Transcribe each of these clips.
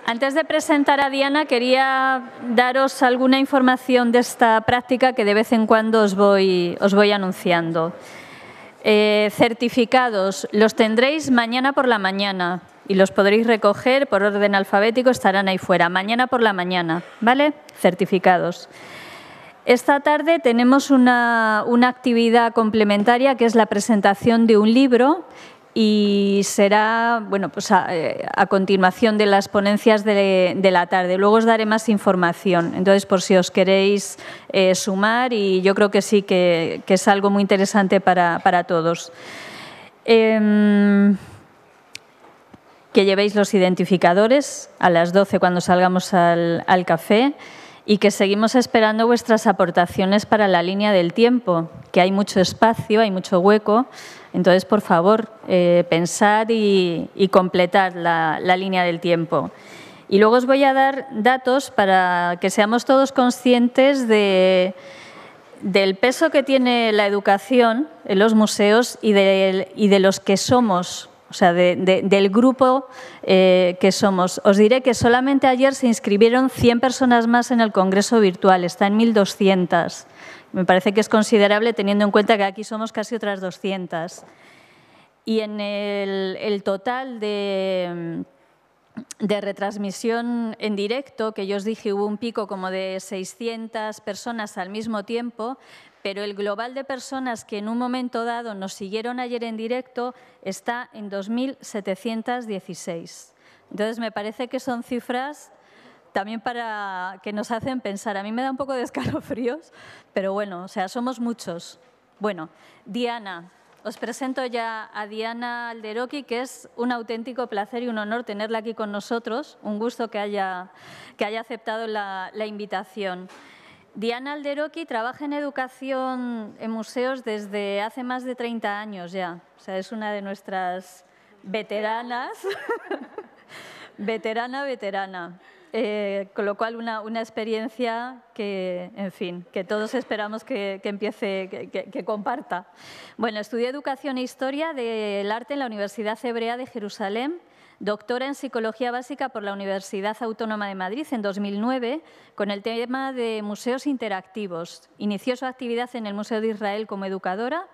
Antes de presentar a Diana, quería daros alguna información de esta práctica que de vez en cuando os voy anunciando. Certificados los tendréis mañana por la mañana y los podréis recoger por orden alfabético, estarán ahí fuera. Mañana por la mañana, ¿vale? Certificados. Esta tarde tenemos una actividad complementaria que es la presentación de un libro y será bueno, pues a continuación de las ponencias de la tarde. Luego os daré más información. Entonces, por si os queréis sumar, y yo creo que sí que es algo muy interesante para todos. Que llevéis los identificadores a las 12 cuando salgamos al café. Y que seguimos esperando vuestras aportaciones para la línea del tiempo, que hay mucho espacio, hay mucho hueco. Entonces, por favor, pensad y completad la línea del tiempo. Y luego os voy a dar datos para que seamos todos conscientes del peso que tiene la educación en los museos y de los que somos. O sea, del grupo que somos. Os diré que solamente ayer se inscribieron 100 personas más en el Congreso virtual, está en 1.200. Me parece que es considerable teniendo en cuenta que aquí somos casi otras 200. Y en el total de retransmisión en directo, que yo os dije hubo un pico como de 600 personas al mismo tiempo, pero el global de personas que en un momento dado nos siguieron ayer en directo está en 2.716. Entonces, me parece que son cifras también para que nos hacen pensar. A mí me da un poco de escalofríos, pero bueno, o sea, somos muchos. Bueno, Diana, os presento ya a Diana Alderoqui, que es un auténtico placer y un honor tenerla aquí con nosotros. Un gusto que haya aceptado la invitación. Diana Alderoqui trabaja en educación en museos desde hace más de 30 años ya. O sea, es una de nuestras veteranas, veterana. Con lo cual, una experiencia que, en fin, que todos esperamos que empiece, que comparta. Bueno, estudió Educación e Historia del Arte en la Universidad Hebrea de Jerusalén, doctora en Psicología Básica por la Universidad Autónoma de Madrid en 2009 con el tema de museos interactivos. Inició su actividad en el Museo de Israel como educadora.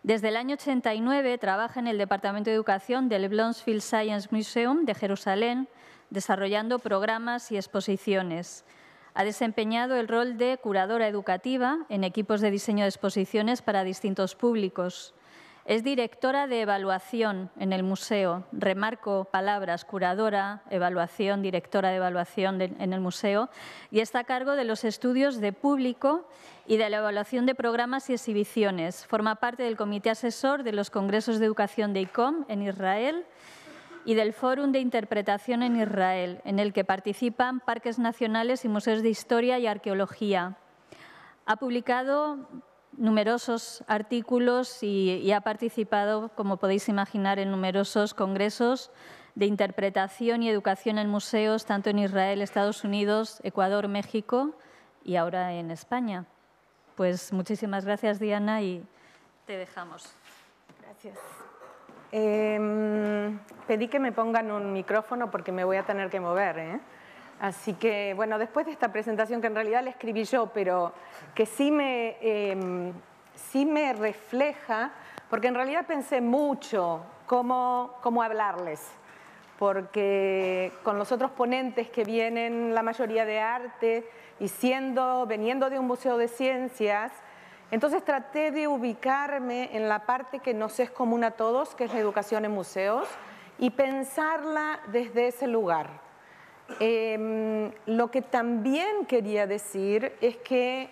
Desde el año 89 trabaja en el Departamento de Educación del Bloomfield Science Museum de Jerusalén, desarrollando programas y exposiciones. Ha desempeñado el rol de curadora educativa en equipos de diseño de exposiciones para distintos públicos. Es directora de evaluación en el museo. Remarco palabras: curadora, evaluación, directora de evaluación en el museo. Y está a cargo de los estudios de público y de la evaluación de programas y exhibiciones. Forma parte del comité asesor de los congresos de educación de ICOM en Israel y del Fórum de Interpretación en Israel, en el que participan parques nacionales y museos de historia y arqueología. Ha publicado numerosos artículos y ha participado, como podéis imaginar, en numerosos congresos de interpretación y educación en museos, tanto en Israel, Estados Unidos, Ecuador, México y ahora en España. Pues muchísimas gracias, Diana, y te dejamos. Gracias. Pedí que me pongan un micrófono porque me voy a tener que mover, ¿eh? Así que, bueno, después de esta presentación, que en realidad la escribí yo, pero que sí me refleja, porque en realidad pensé mucho cómo hablarles, porque con los otros ponentes que vienen, la mayoría de arte, y veniendo de un museo de ciencias, entonces traté de ubicarme en la parte que nos es común a todos, que es la educación en museos, y pensarla desde ese lugar. Lo que también quería decir es que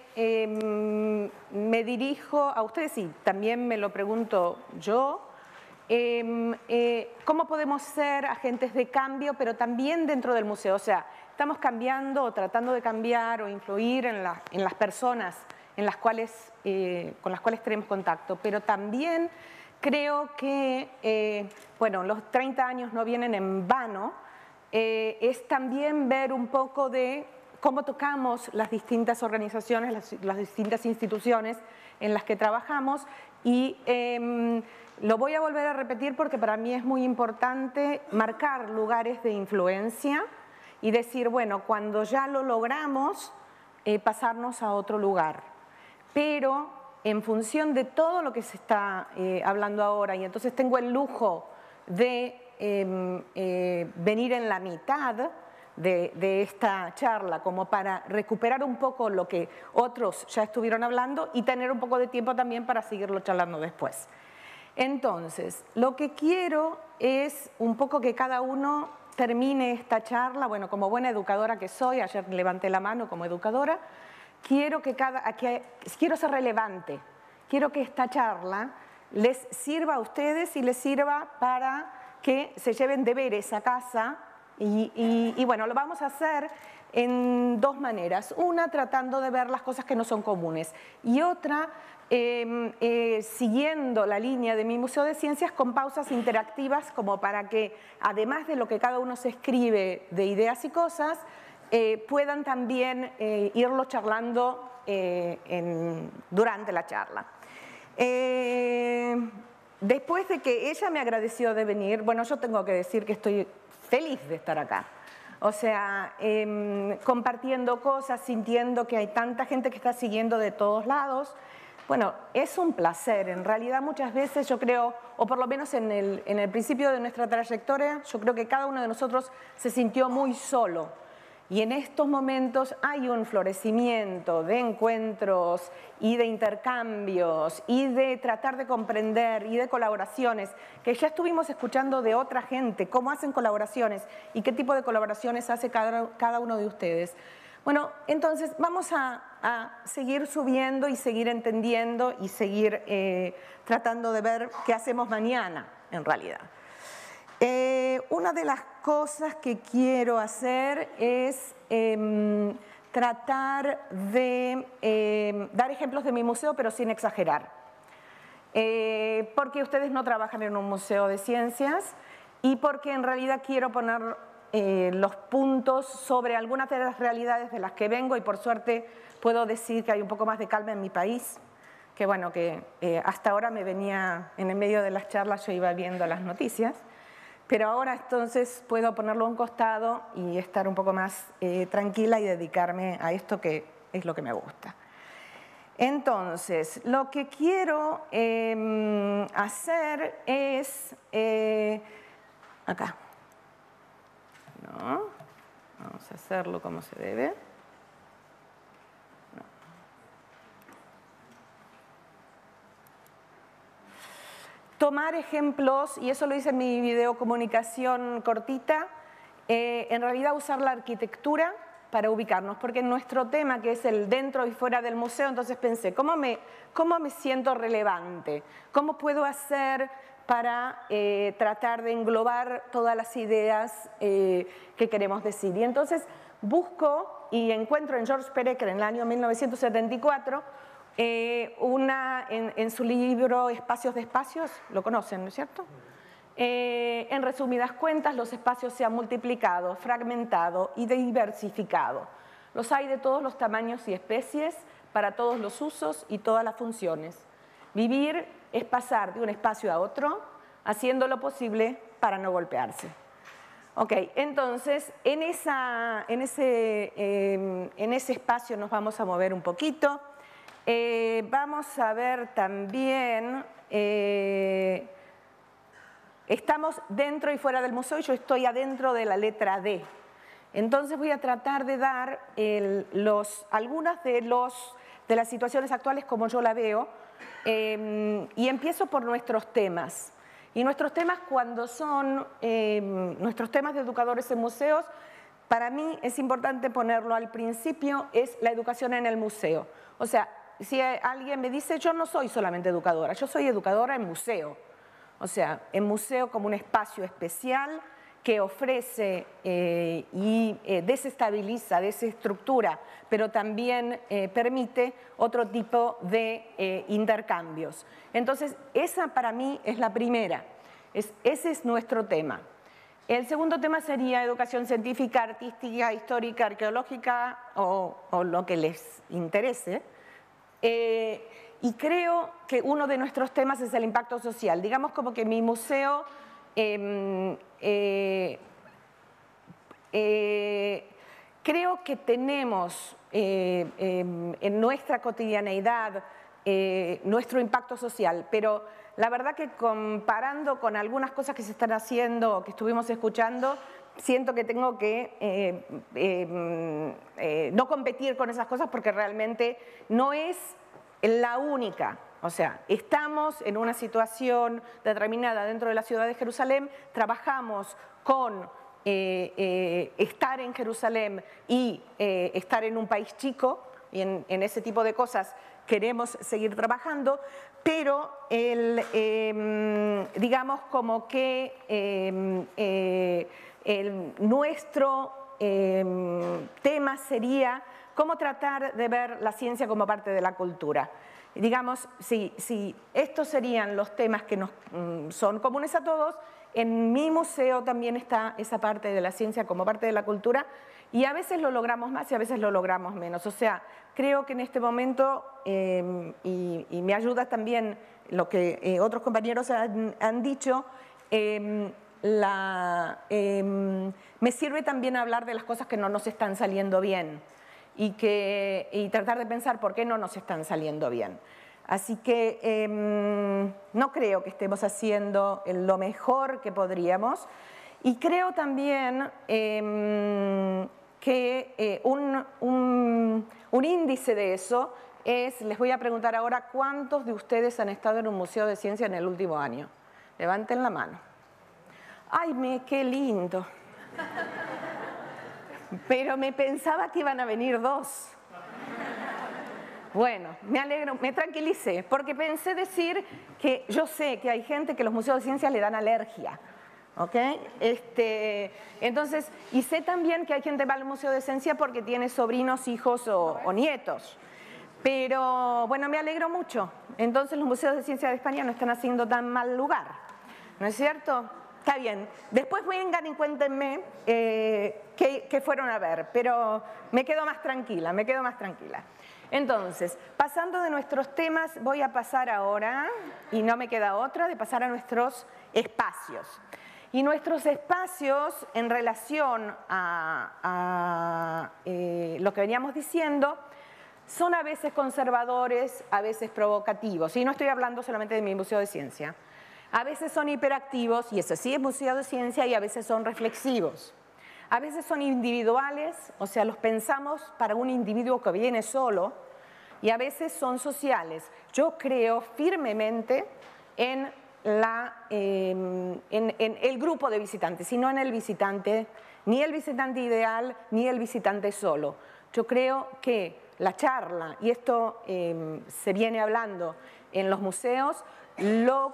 me dirijo a ustedes, y también me lo pregunto yo, ¿cómo podemos ser agentes de cambio, pero también dentro del museo? O sea, estamos cambiando o tratando de cambiar o influir en las personas con las cuales tenemos contacto, pero también creo que, bueno, los 30 años no vienen en vano, es también ver un poco de cómo tocamos las distintas organizaciones, las distintas instituciones en las que trabajamos, y lo voy a volver a repetir porque para mí es muy importante marcar lugares de influencia y decir, bueno, cuando ya lo logramos, pasarnos a otro lugar. Pero en función de todo lo que se está hablando ahora, y entonces tengo el lujo de venir en la mitad de esta charla como para recuperar un poco lo que otros ya estuvieron hablando y tener un poco de tiempo también para seguirlo charlando después. Entonces, lo que quiero es un poco que cada uno termine esta charla, bueno, como buena educadora que soy, ayer levanté la mano como educadora, quiero ser relevante, quiero que esta charla les sirva a ustedes y les sirva para que se lleven deberes a casa y bueno, lo vamos a hacer en dos maneras. Una, tratando de ver las cosas que no son comunes y otra, siguiendo la línea de mi Museo de Ciencias con pausas interactivas como para que, además de lo que cada uno se escribe de ideas y cosas, puedan también irlo charlando durante la charla. Después de que ella me agradeció de venir, bueno, yo tengo que decir que estoy feliz de estar acá. O sea, compartiendo cosas, sintiendo que hay tanta gente que está siguiendo de todos lados. Bueno, es un placer. En realidad muchas veces yo creo, o por lo menos en el principio de nuestra trayectoria, yo creo que cada uno de nosotros se sintió muy solo. Y en estos momentos hay un florecimiento de encuentros y de intercambios y de tratar de comprender y de colaboraciones que ya estuvimos escuchando de otra gente, cómo hacen colaboraciones y qué tipo de colaboraciones hace cada uno de ustedes. Bueno, entonces vamos a seguir subiendo y seguir entendiendo y seguir tratando de ver qué hacemos mañana, en realidad. Una de las cosas que quiero hacer es tratar de dar ejemplos de mi museo, pero sin exagerar. Porque ustedes no trabajan en un museo de ciencias y porque en realidad quiero poner los puntos sobre algunas de las realidades de las que vengo y por suerte puedo decir que hay un poco más de calma en mi país, que bueno, que hasta ahora me venía en el medio de las charlas, yo iba viendo las noticias, pero ahora entonces puedo ponerlo a un costado y estar un poco más tranquila y dedicarme a esto que es lo que me gusta. Entonces, lo que quiero hacer es, acá, no, vamos a hacerlo como se debe. No. Tomar ejemplos, y eso lo hice en mi video comunicación cortita, en realidad usar la arquitectura para ubicarnos, porque en nuestro tema, que es el dentro y fuera del museo, entonces pensé, ¿cómo me siento relevante? ¿Cómo puedo hacer para tratar de englobar todas las ideas que queremos decir? Y entonces busco y encuentro en George Perec en el año 1974 en su libro Espacios de Espacios, lo conocen, ¿no es cierto? En resumidas cuentas, los espacios se han multiplicado, fragmentado y diversificado. Los hay de todos los tamaños y especies, para todos los usos y todas las funciones. Vivir es pasar de un espacio a otro, haciendo lo posible para no golpearse. Ok, entonces, en ese espacio nos vamos a mover un poquito. Vamos a ver también... estamos dentro y fuera del museo y yo estoy adentro de la letra D. Entonces voy a tratar de dar algunas de las situaciones actuales como yo la veo y empiezo por nuestros temas. Y nuestros temas cuando son nuestros temas de educadores en museos, para mí es importante ponerlo al principio, es la educación en el museo. O sea, si alguien me dice, yo no soy solamente educadora, yo soy educadora en museo. O sea, en museo como un espacio especial que ofrece y desestabiliza, desestructura, pero también permite otro tipo de intercambios. Entonces, esa para mí es la primera. Ese es nuestro tema. El segundo tema sería educación científica, artística, histórica, arqueológica o lo que les interese. Y creo que uno de nuestros temas es el impacto social. Digamos como que mi museo creo que tenemos en nuestra cotidianeidad nuestro impacto social, pero la verdad que comparando con algunas cosas que se están haciendo, que estuvimos escuchando, siento que tengo que no competir con esas cosas porque realmente no es la única. O sea, estamos en una situación determinada dentro de la ciudad de Jerusalén, trabajamos con estar en Jerusalén y estar en un país chico, y en ese tipo de cosas queremos seguir trabajando, pero digamos como que nuestro tema sería cómo tratar de ver la ciencia como parte de la cultura. Digamos, si estos serían los temas que nos son comunes a todos, en mi museo también está esa parte de la ciencia como parte de la cultura y a veces lo logramos más y a veces lo logramos menos. O sea, creo que en este momento, y me ayuda también lo que otros compañeros han dicho, me sirve también hablar de las cosas que no nos están saliendo bien y tratar de pensar por qué no nos están saliendo bien. Así que no creo que estemos haciendo lo mejor que podríamos y creo también que un índice de eso es, les voy a preguntar ahora, ¿cuántos de ustedes han estado en un museo de ciencia en el último año? Levanten la mano. ¡Ay, qué lindo! Pero me pensaba que iban a venir dos. Bueno, me alegro, me tranquilicé, porque pensé decir que yo sé que hay gente que los museos de ciencia le dan alergia, ¿ok? Entonces, y sé también que hay gente que va al museo de ciencia porque tiene sobrinos, hijos o nietos. Pero, bueno, me alegro mucho. Entonces, los museos de ciencia de España no están haciendo tan mal lugar, ¿no es cierto? Está bien. Después vengan y cuéntenme qué fueron a ver, pero me quedo más tranquila, me quedo más tranquila. Entonces, pasando de nuestros temas, voy a pasar ahora, y no me queda otra, de pasar a nuestros espacios. Y nuestros espacios, en relación a lo que veníamos diciendo, son a veces conservadores, a veces provocativos. Y no estoy hablando solamente de mi museo de ciencia. A veces son hiperactivos, y eso sí es museo de ciencia, y a veces son reflexivos. A veces son individuales, o sea, los pensamos para un individuo que viene solo, y a veces son sociales. Yo creo firmemente en el grupo de visitantes, y no en el visitante, ni el visitante ideal, ni el visitante solo. Yo creo que la charla, y esto se viene hablando en los museos, la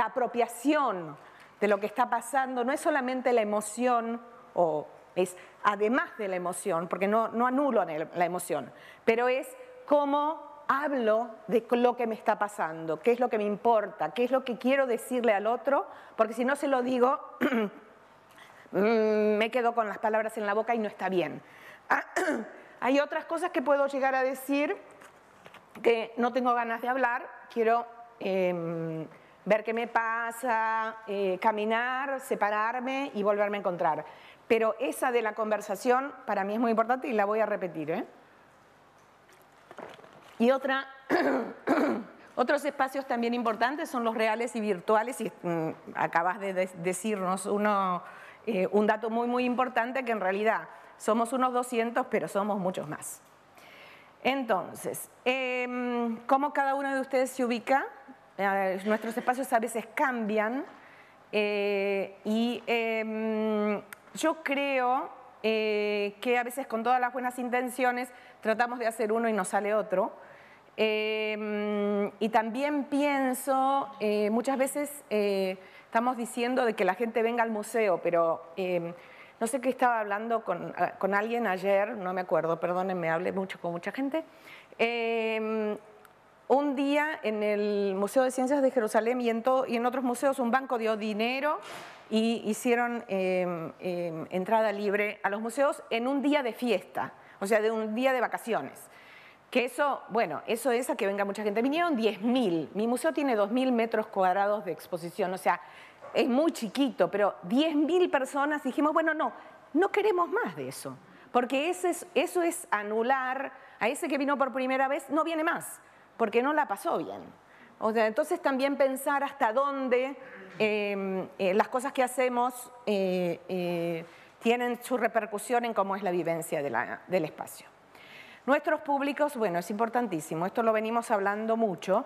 apropiación de lo que está pasando no es solamente la emoción, o es además de la emoción, porque no anulo la emoción, pero es cómo hablo de lo que me está pasando, qué es lo que me importa, qué es lo que quiero decirle al otro, porque si no se lo digo, me quedo con las palabras en la boca y no está bien. Hay otras cosas que puedo llegar a decir que no tengo ganas de hablar, quiero ver qué me pasa, caminar, separarme y volverme a encontrar. Pero esa de la conversación para mí es muy importante y la voy a repetir. Y otros espacios también importantes son los reales y virtuales, y acabas de decirnos un dato muy, muy importante, que en realidad somos unos 200, pero somos muchos más. Entonces, ¿cómo cada uno de ustedes se ubica? Nuestros espacios a veces cambian yo creo que a veces con todas las buenas intenciones tratamos de hacer uno y nos sale otro. Y también pienso, muchas veces estamos diciendo de que la gente venga al museo, pero no sé qué estaba hablando con alguien ayer, no me acuerdo, perdónenme, hablé mucho con mucha gente. Un día en el Museo de Ciencias de Jerusalén y en otros museos un banco dio dinero y hicieron entrada libre a los museos en un día de fiesta, o sea, de un día de vacaciones. Que eso, bueno, eso es a que venga mucha gente. Vinieron 10.000, mi museo tiene 2.000 metros cuadrados de exposición, o sea, es muy chiquito, pero 10.000 personas dijimos, bueno, no queremos más de eso, porque eso es anular a ese que vino por primera vez, no viene más, porque no la pasó bien. O sea, entonces también pensar hasta dónde las cosas que hacemos tienen su repercusión en cómo es la vivencia del espacio. Nuestros públicos, bueno, es importantísimo, esto lo venimos hablando mucho,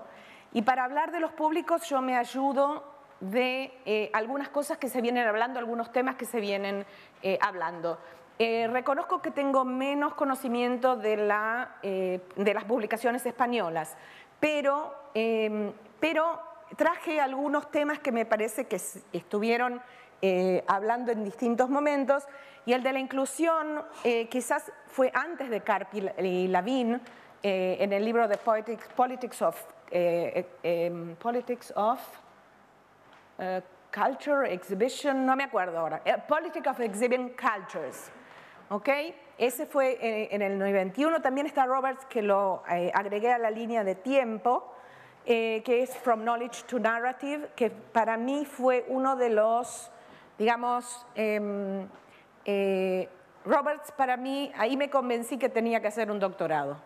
y para hablar de los públicos yo me ayudo de algunas cosas que se vienen hablando, algunos temas que se vienen hablando. Reconozco que tengo menos conocimiento de las publicaciones españolas, pero traje algunos temas que me parece que estuvieron hablando en distintos momentos, y el de la inclusión quizás fue antes de Karp y Lavin, en el libro de Politics of Culture, Exhibition, no me acuerdo ahora, Politics of Exhibiting Cultures. ¿Okay? Ese fue en el 91, también está Roberts, que lo agregué a la línea de tiempo, que es From Knowledge to Narrative, que para mí fue uno de los, digamos, Roberts para mí, ahí me convencí que tenía que hacer un doctorado.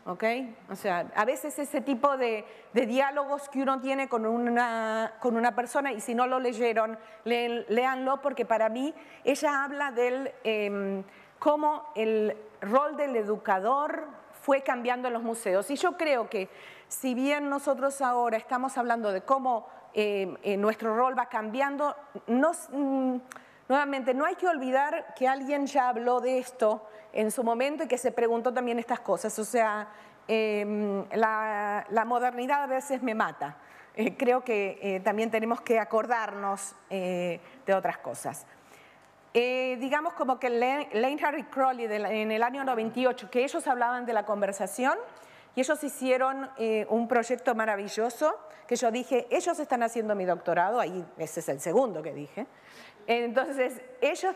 ¿Okay? O sea, a veces ese tipo de diálogos que uno tiene con una persona, y si no lo leyeron, léanlo, porque para mí ella habla del cómo el rol del educador fue cambiando en los museos. Y yo creo que si bien nosotros ahora estamos hablando de cómo nuestro rol va cambiando, nuevamente no hay que olvidar que alguien ya habló de esto en su momento y que se preguntó también estas cosas. O sea, la modernidad a veces me mata. Creo que también tenemos que acordarnos de otras cosas. Digamos como que Lane y Crowley en el año 98, que ellos hablaban de la conversación, y ellos hicieron un proyecto maravilloso, que yo dije, ellos están haciendo mi doctorado, ahí ese es el segundo que dije. Entonces, ellos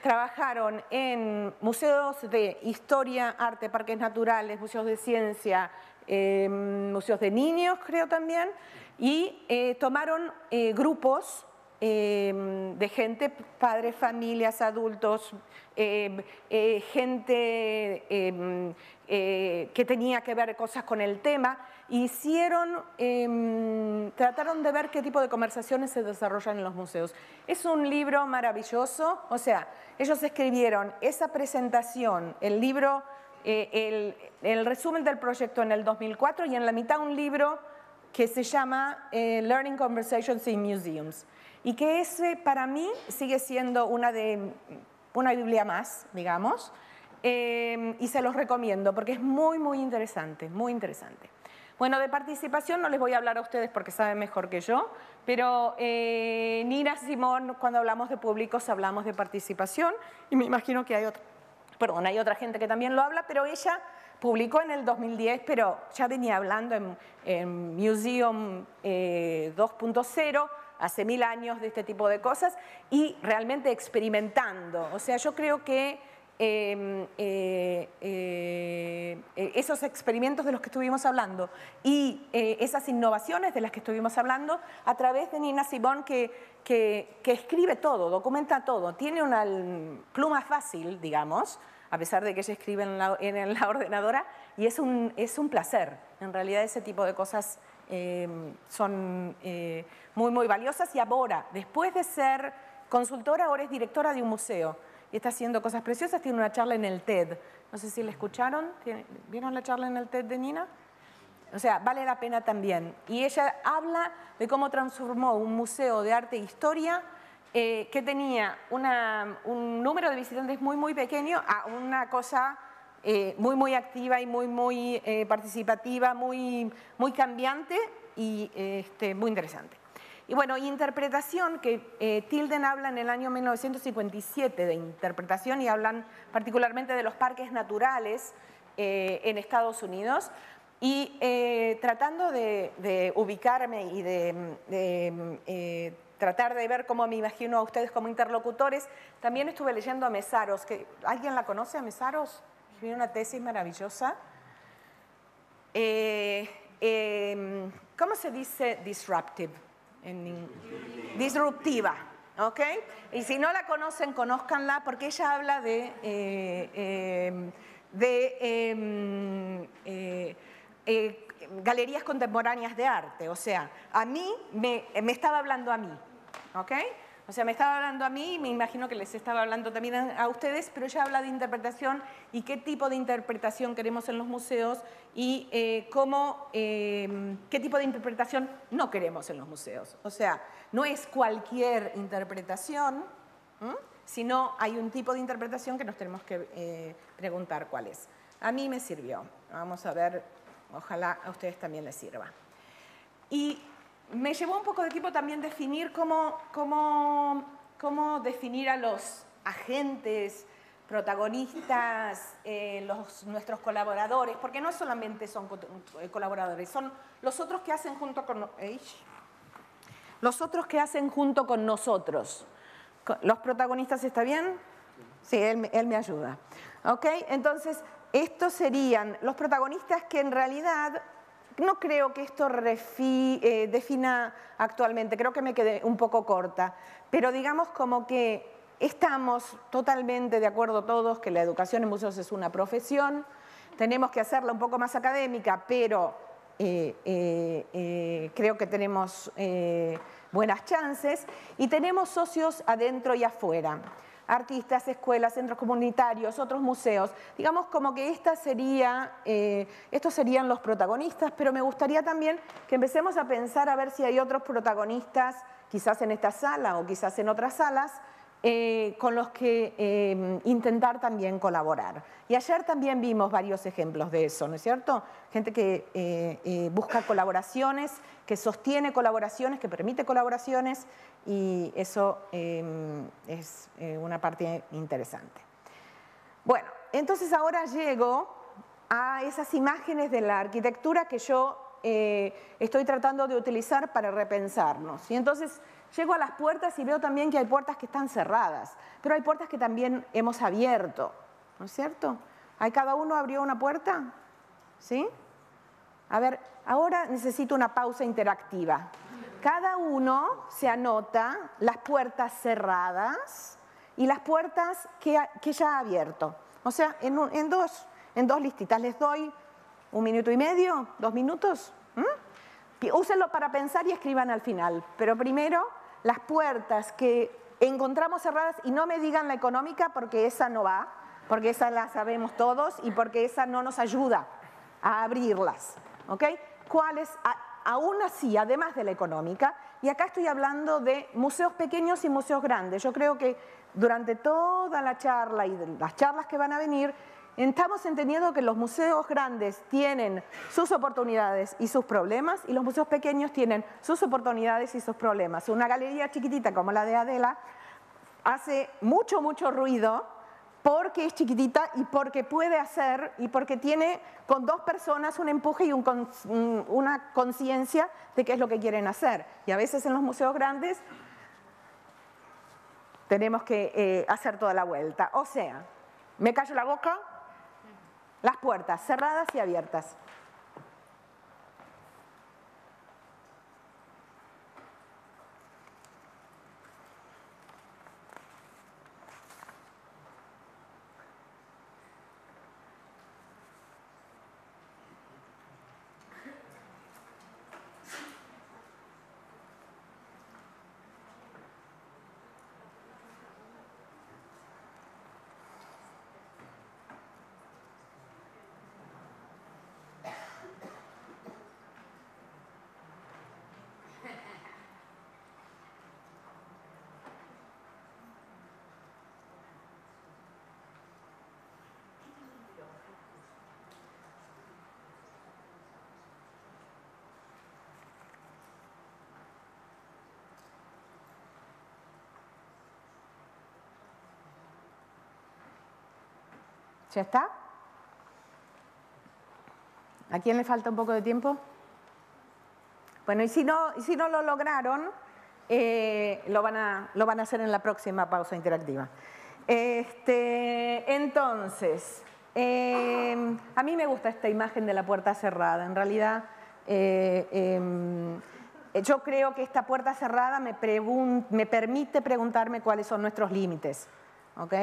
trabajaron en museos de historia, arte, parques naturales, museos de ciencia, museos de niños, creo también, y tomaron grupos de gente, padres, familias, adultos, gente que tenía que ver cosas con el tema, trataron de ver qué tipo de conversaciones se desarrollan en los museos. Es un libro maravilloso, o sea, ellos escribieron esa presentación, el libro, el resumen del proyecto en el 2004, y en la mitad un libro que se llama Learning Conversations in Museums, y que ese para mí sigue siendo una Biblia más, digamos, y se los recomiendo porque es muy, muy interesante, muy interesante. Bueno, de participación no les voy a hablar a ustedes porque saben mejor que yo, pero Nina Simón, cuando hablamos de públicos hablamos de participación, y me imagino que hay otra gente que también lo habla, pero ella publicó en el 2010, pero ya venía hablando en Museum 2.0, hace 1000 años, de este tipo de cosas, y realmente experimentando. O sea, yo creo que esos experimentos de los que estuvimos hablando y esas innovaciones de las que estuvimos hablando, a través de Nina Simón, que escribe todo, documenta todo, tiene una pluma fácil, digamos, a pesar de que ella escribe en la ordenadora, y es un placer. En realidad ese tipo de cosas son muy, muy valiosas, y ahora, después de ser consultora, ahora es directora de un museo y está haciendo cosas preciosas. Tiene una charla en el TED, no sé si la escucharon, ¿vieron la charla en el TED de Nina? O sea, vale la pena también. Y ella habla de cómo transformó un museo de arte e historia que tenía un número de visitantes muy, muy pequeño a una cosa muy, muy activa y muy, muy participativa, muy, muy cambiante y muy interesante. Y bueno, interpretación, que Tilden habla en el año 1957 de interpretación, y hablan particularmente de los parques naturales en Estados Unidos. Y tratando de ubicarme y de tratar de ver cómo me imagino a ustedes como interlocutores, también estuve leyendo a Mesaros. ¿Alguien la conoce a Mesaros? Tiene una tesis maravillosa. ¿Cómo se dice disruptive? disruptiva, ¿ok? Y si no la conocen, conózcanla, porque ella habla de galerías contemporáneas de arte. O sea, a mí, me estaba hablando a mí, ¿ok? O sea, me estaba hablando a mí y me imagino que les estaba hablando también a ustedes, pero ella habla de interpretación y qué tipo de interpretación queremos en los museos y qué tipo de interpretación no queremos en los museos. O sea, no es cualquier interpretación, sino hay un tipo de interpretación que nos tenemos que preguntar cuál es. A mí me sirvió. Vamos a ver, ojalá a ustedes también les sirva. Y me llevó un poco de tiempo también definir cómo definir a los agentes, protagonistas, nuestros colaboradores, porque no solamente son colaboradores, son los otros que hacen junto con nosotros. ¿Los protagonistas está bien? Sí, él me ayuda. ¿Ok? Entonces, estos serían los protagonistas que en realidad no creo que esto defina actualmente, creo que me quedé un poco corta, pero digamos como que estamos totalmente de acuerdo todos que la educación en museos es una profesión, tenemos que hacerla un poco más académica, pero creo que tenemos buenas chances y tenemos socios adentro y afuera. Artistas, escuelas, centros comunitarios, otros museos. Digamos como que estos serían los protagonistas, pero me gustaría también que empecemos a pensar a ver si hay otros protagonistas, quizás en esta sala o quizás en otras salas, con los que intentar también colaborar. Y ayer también vimos varios ejemplos de eso, ¿no es cierto? Gente que busca colaboraciones, que sostiene colaboraciones, que permite colaboraciones, y eso es una parte interesante. Bueno, entonces ahora llego a esas imágenes de la arquitectura que yo estoy tratando de utilizar para repensarnos. Y entonces llego a las puertas y veo también que hay puertas que están cerradas, pero hay puertas que también hemos abierto, ¿no es cierto? ¿Cada uno abrió una puerta? ¿Sí? A ver, ahora necesito una pausa interactiva. Cada uno se anota las puertas cerradas y las puertas que ya ha abierto. O sea, en dos listitas. Les doy 1 minuto y medio, 2 minutos. Úsenlo para pensar y escriban al final. Pero primero, las puertas que encontramos cerradas, y no me digan la económica porque esa no va, porque esa la sabemos todos y porque esa no nos ayuda a abrirlas. ¿Ok? ¿Cuáles? Aún así, además de la económica, y acá estoy hablando de museos pequeños y museos grandes. Yo creo que durante toda la charla y de las charlas que van a venir, estamos entendiendo que los museos grandes tienen sus oportunidades y sus problemas, y los museos pequeños tienen sus oportunidades y sus problemas. Una galería chiquitita como la de Adela hace mucho ruido, porque es chiquitita y porque puede hacer y porque tiene con 2 personas un empuje y una conciencia de qué es lo que quieren hacer. Y a veces en los museos grandes tenemos que hacer toda la vuelta. O sea, me callo la boca, las puertas cerradas y abiertas. ¿Ya está? ¿A quién le falta un poco de tiempo? Bueno, y si no lo lograron, lo van a hacer en la próxima pausa interactiva. Entonces, a mí me gusta esta imagen de la puerta cerrada. En realidad, yo creo que esta puerta cerrada me permite preguntarme cuáles son nuestros límites, ¿ok?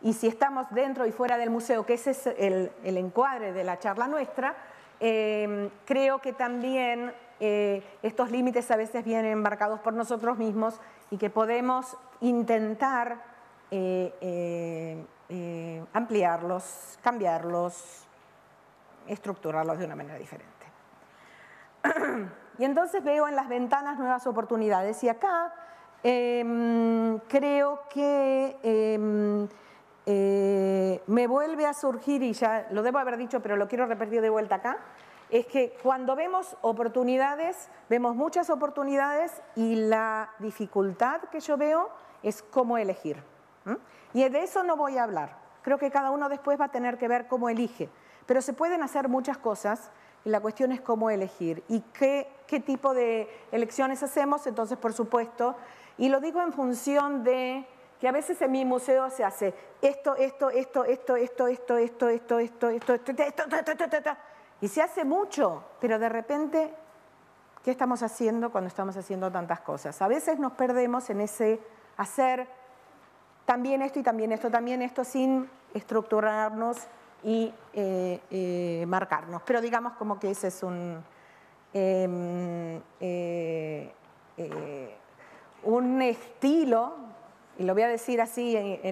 Y si estamos dentro y fuera del museo, que ese es el encuadre de la charla nuestra, creo que también estos límites a veces vienen marcados por nosotros mismos y que podemos intentar ampliarlos, cambiarlos, estructurarlos de una manera diferente. Y entonces veo en las ventanas nuevas oportunidades y acá creo que me vuelve a surgir, y ya lo debo haber dicho pero lo quiero repetir de vuelta acá, es que cuando vemos oportunidades, vemos muchas oportunidades y la dificultad que yo veo es cómo elegir. Y de eso no voy a hablar, creo que cada uno después va a tener que ver cómo elige, pero se pueden hacer muchas cosas. Y la cuestión es cómo elegir y qué tipo de elecciones hacemos, entonces por supuesto, y lo digo en función de que a veces en mi museo se hace esto, y se hace mucho, pero de repente, ¿qué estamos haciendo cuando estamos haciendo tantas cosas? A veces nos perdemos en ese hacer también esto y también esto, sin estructurarnos y marcarnos, pero digamos como que ese es un estilo, y lo voy a decir así de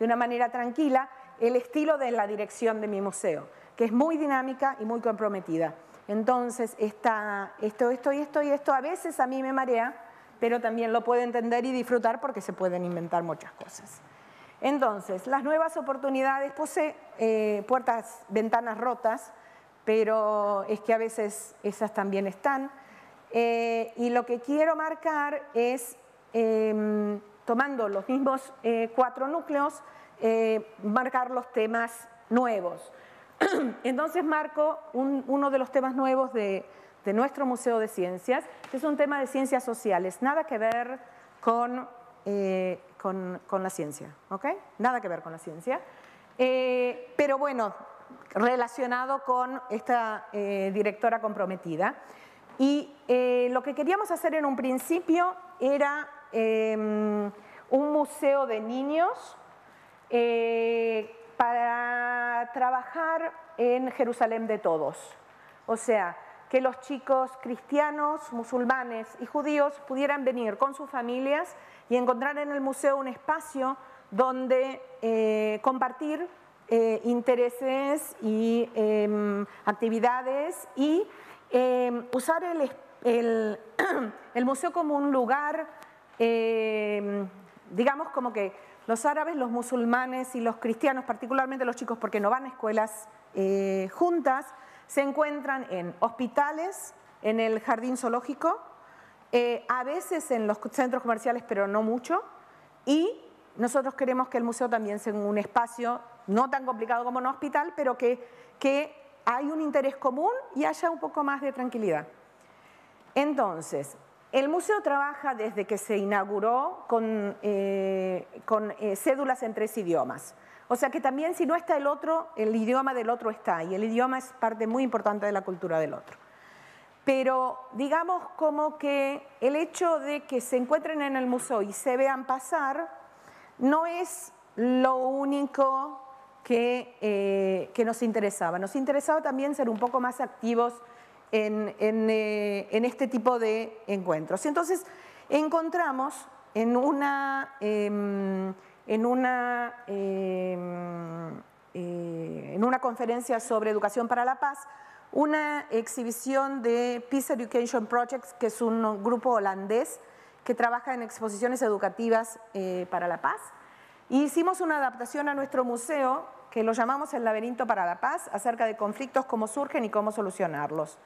una manera tranquila, el estilo de la dirección de mi museo, que es muy dinámica y muy comprometida. Entonces está esto y esto, a veces a mí me marea, pero también lo puedo entender y disfrutar porque se pueden inventar muchas cosas. Entonces, las nuevas oportunidades, puse ventanas rotas, pero es que a veces esas también están. Y lo que quiero marcar es, tomando los mismos 4 núcleos, marcar los temas nuevos. Entonces marco uno de los temas nuevos de nuestro Museo de Ciencias, que es un tema de ciencias sociales, nada que ver con la ciencia, ¿ok? Nada que ver con la ciencia, pero bueno, relacionado con esta directora comprometida. Y lo que queríamos hacer en un principio era un museo de niños para trabajar en Jerusalén de todos. O sea, que los chicos cristianos, musulmanes y judíos pudieran venir con sus familias y encontrar en el museo un espacio donde compartir intereses y actividades y usar el museo como un lugar, digamos como que los árabes, los musulmanes y los cristianos, particularmente los chicos porque no van a escuelas juntas, se encuentran en hospitales, en el jardín zoológico, a veces en los centros comerciales, pero no mucho, y nosotros queremos que el museo también sea un espacio no tan complicado como un hospital, pero que hay un interés común y haya un poco más de tranquilidad. Entonces, el museo trabaja desde que se inauguró con cédulas en 3 idiomas. O sea que también si no está el otro, el idioma del otro está, y el idioma es parte muy importante de la cultura del otro. Pero digamos como que el hecho de que se encuentren en el museo y se vean pasar no es lo único que nos interesaba. Nos interesaba también ser un poco más activos en este tipo de encuentros. Y entonces encontramos en una conferencia sobre educación para la paz una exhibición de Peace Education Projects, que es un grupo holandés que trabaja en exposiciones educativas para la paz. Y hicimos una adaptación a nuestro museo que lo llamamos El laberinto para la paz, acerca de conflictos, cómo surgen y cómo solucionarlos.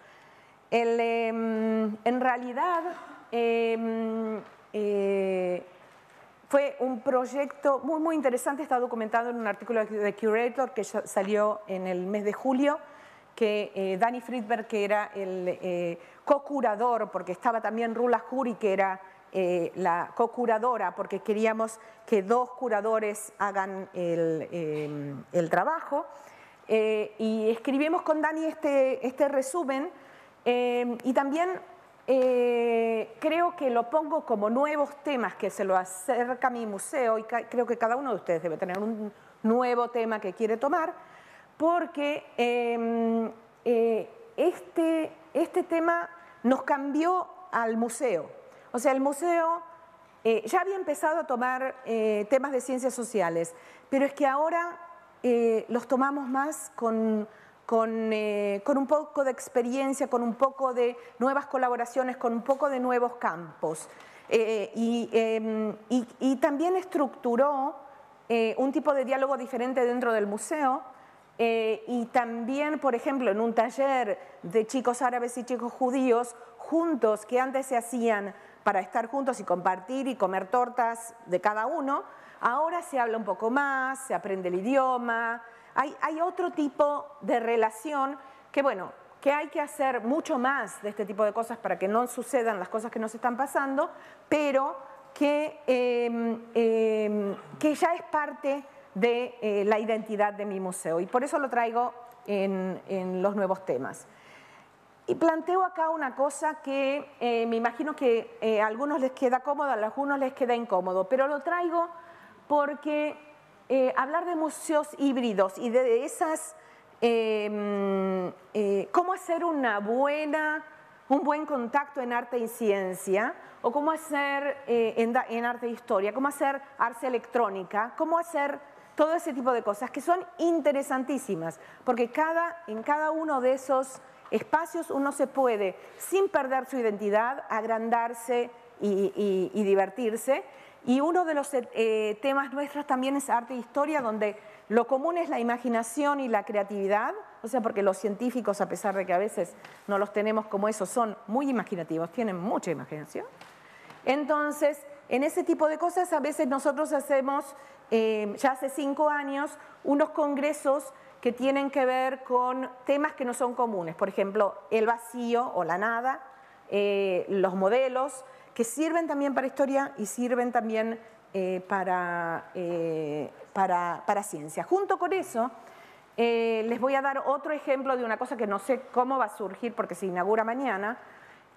En realidad fue un proyecto muy, muy interesante, está documentado en un artículo de Curator que salió en el mes de julio, que Dani Friedberg, que era el co-curador, porque estaba también Rula Jury, que era la co-curadora, porque queríamos que 2 curadores hagan el trabajo, y escribimos con Dani este resumen, y también creo que lo pongo como nuevos temas que se lo acerca a mi museo, y creo que cada uno de ustedes debe tener un nuevo tema que quiere tomar, porque este tema nos cambió al museo. O sea, el museo ya había empezado a tomar temas de ciencias sociales, pero es que ahora los tomamos más con un poco de experiencia, con un poco de nuevas colaboraciones, con un poco de nuevos campos. Y también estructuró un tipo de diálogo diferente dentro del museo, y también, por ejemplo, en un taller de chicos árabes y chicos judíos juntos, que antes se hacían para estar juntos y compartir y comer tortas de cada uno, ahora se habla un poco más, se aprende el idioma, hay otro tipo de relación que, bueno, que hay que hacer mucho más de este tipo de cosas para que no sucedan las cosas que nos están pasando, pero que ya es parte de la identidad de mi museo, y por eso lo traigo en los nuevos temas. Y planteo acá una cosa que me imagino que a algunos les queda cómodo, a algunos les queda incómodo, pero lo traigo porque hablar de museos híbridos y de esas, cómo hacer un buen contacto en arte y ciencia, o cómo hacer en arte e historia, cómo hacer arte electrónica, cómo hacer todo ese tipo de cosas que son interesantísimas, porque en cada uno de esos espacios uno se puede, sin perder su identidad, agrandarse y divertirse. Y uno de los temas nuestros también es arte e historia, donde lo común es la imaginación y la creatividad, o sea, porque los científicos, a pesar de que a veces no los tenemos como eso, son muy imaginativos, tienen mucha imaginación. Entonces, en ese tipo de cosas a veces nosotros hacemos, ya hace 5 años, unos congresos que tienen que ver con temas que no son comunes, por ejemplo, el vacío o la nada, los modelos, que sirven también para historia y sirven también para ciencia. Junto con eso, les voy a dar otro ejemplo de una cosa que no sé cómo va a surgir porque se inaugura mañana,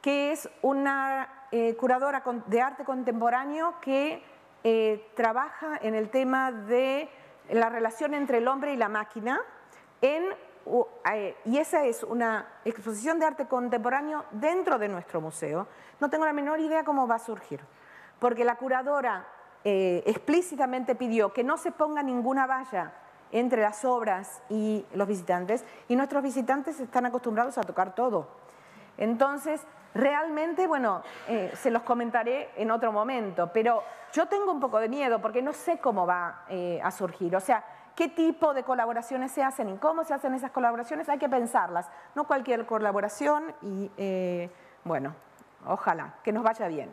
que es una curadora de arte contemporáneo que trabaja en el tema de la relación entre el hombre y la máquina, y esa es una exposición de arte contemporáneo dentro de nuestro museo. No tengo la menor idea cómo va a surgir, porque la curadora explícitamente pidió que no se ponga ninguna valla entre las obras y los visitantes, y nuestros visitantes están acostumbrados a tocar todo. Entonces, realmente, bueno, se los comentaré en otro momento, pero yo tengo un poco de miedo porque no sé cómo va a surgir. O sea, qué tipo de colaboraciones se hacen y cómo se hacen esas colaboraciones, hay que pensarlas. No cualquier colaboración y, bueno, ojalá que nos vaya bien.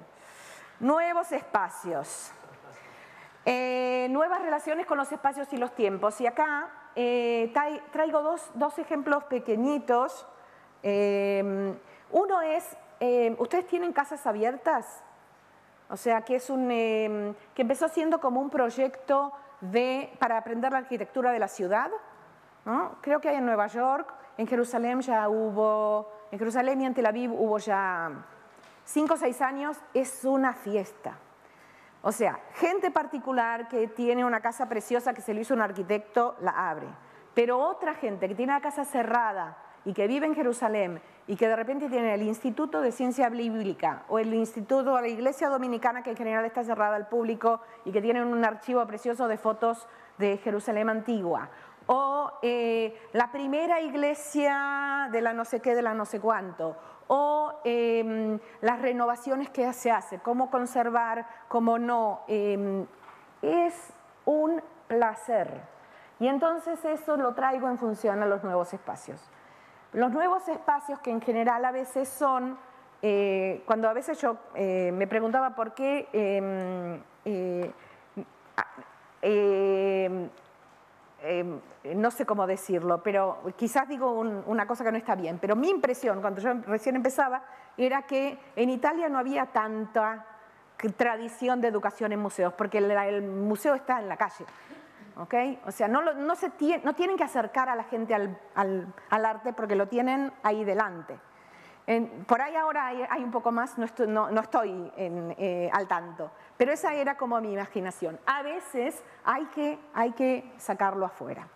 Nuevos espacios. Nuevas relaciones con los espacios y los tiempos. Y acá traigo dos ejemplos pequeñitos. Uno es, ¿ustedes tienen casas abiertas? O sea, que es que empezó siendo como un proyecto para aprender la arquitectura de la ciudad, ¿no? Creo que hay en Nueva York, en Jerusalén ya hubo, en Jerusalén y en Tel Aviv hubo ya 5 o 6 años, es una fiesta. O sea, gente particular que tiene una casa preciosa que se lo hizo un arquitecto, la abre. Pero otra gente que tiene la casa cerrada y que vive en Jerusalén y que de repente tiene el Instituto de Ciencia Bíblica o el Instituto de la Iglesia Dominicana, que en general está cerrada al público y que tienen un archivo precioso de fotos de Jerusalén antigua, o la primera iglesia de la no sé qué, de la no sé cuánto, o las renovaciones que se hace, cómo conservar, cómo no, es un placer. Y entonces eso lo traigo en función a los nuevos espacios. Los nuevos espacios que en general a veces son, cuando a veces yo me preguntaba por qué, no sé cómo decirlo, pero quizás digo una cosa que no está bien, pero mi impresión cuando yo recién empezaba era que en Italia no había tanta tradición de educación en museos, porque el museo está en la calle. ¿Okay? O sea, no tienen que acercar a la gente al arte porque lo tienen ahí delante. Por ahí ahora hay un poco más, no estoy al tanto, pero esa era como mi imaginación. A veces hay que sacarlo afuera.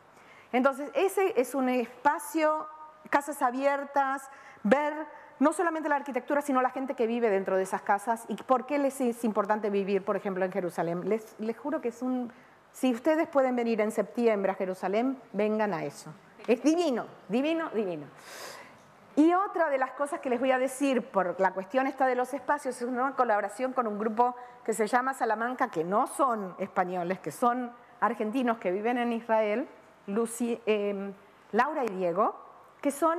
Entonces, ese es un espacio, casas abiertas, ver no solamente la arquitectura, sino la gente que vive dentro de esas casas y por qué les es importante vivir, por ejemplo, en Jerusalén. Les juro que es si ustedes pueden venir en septiembre a Jerusalén, vengan a eso. Es divino, divino, divino. Y otra de las cosas que les voy a decir por la cuestión esta de los espacios es una colaboración con un grupo que se llama Salamanca, que no son españoles, que son argentinos que viven en Israel, Laura y Diego, que son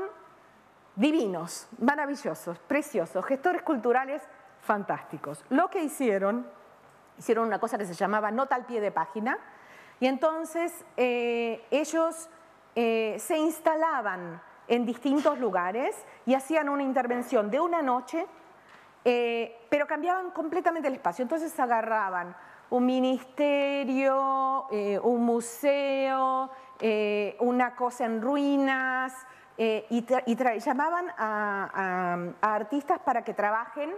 divinos, maravillosos, preciosos, gestores culturales fantásticos. Lo que hicieron una cosa que se llamaba nota al pie de página, y entonces ellos se instalaban en distintos lugares y hacían una intervención de una noche, pero cambiaban completamente el espacio. Entonces agarraban un ministerio, un museo, una cosa en ruinas, y llamaban a artistas para que trabajen,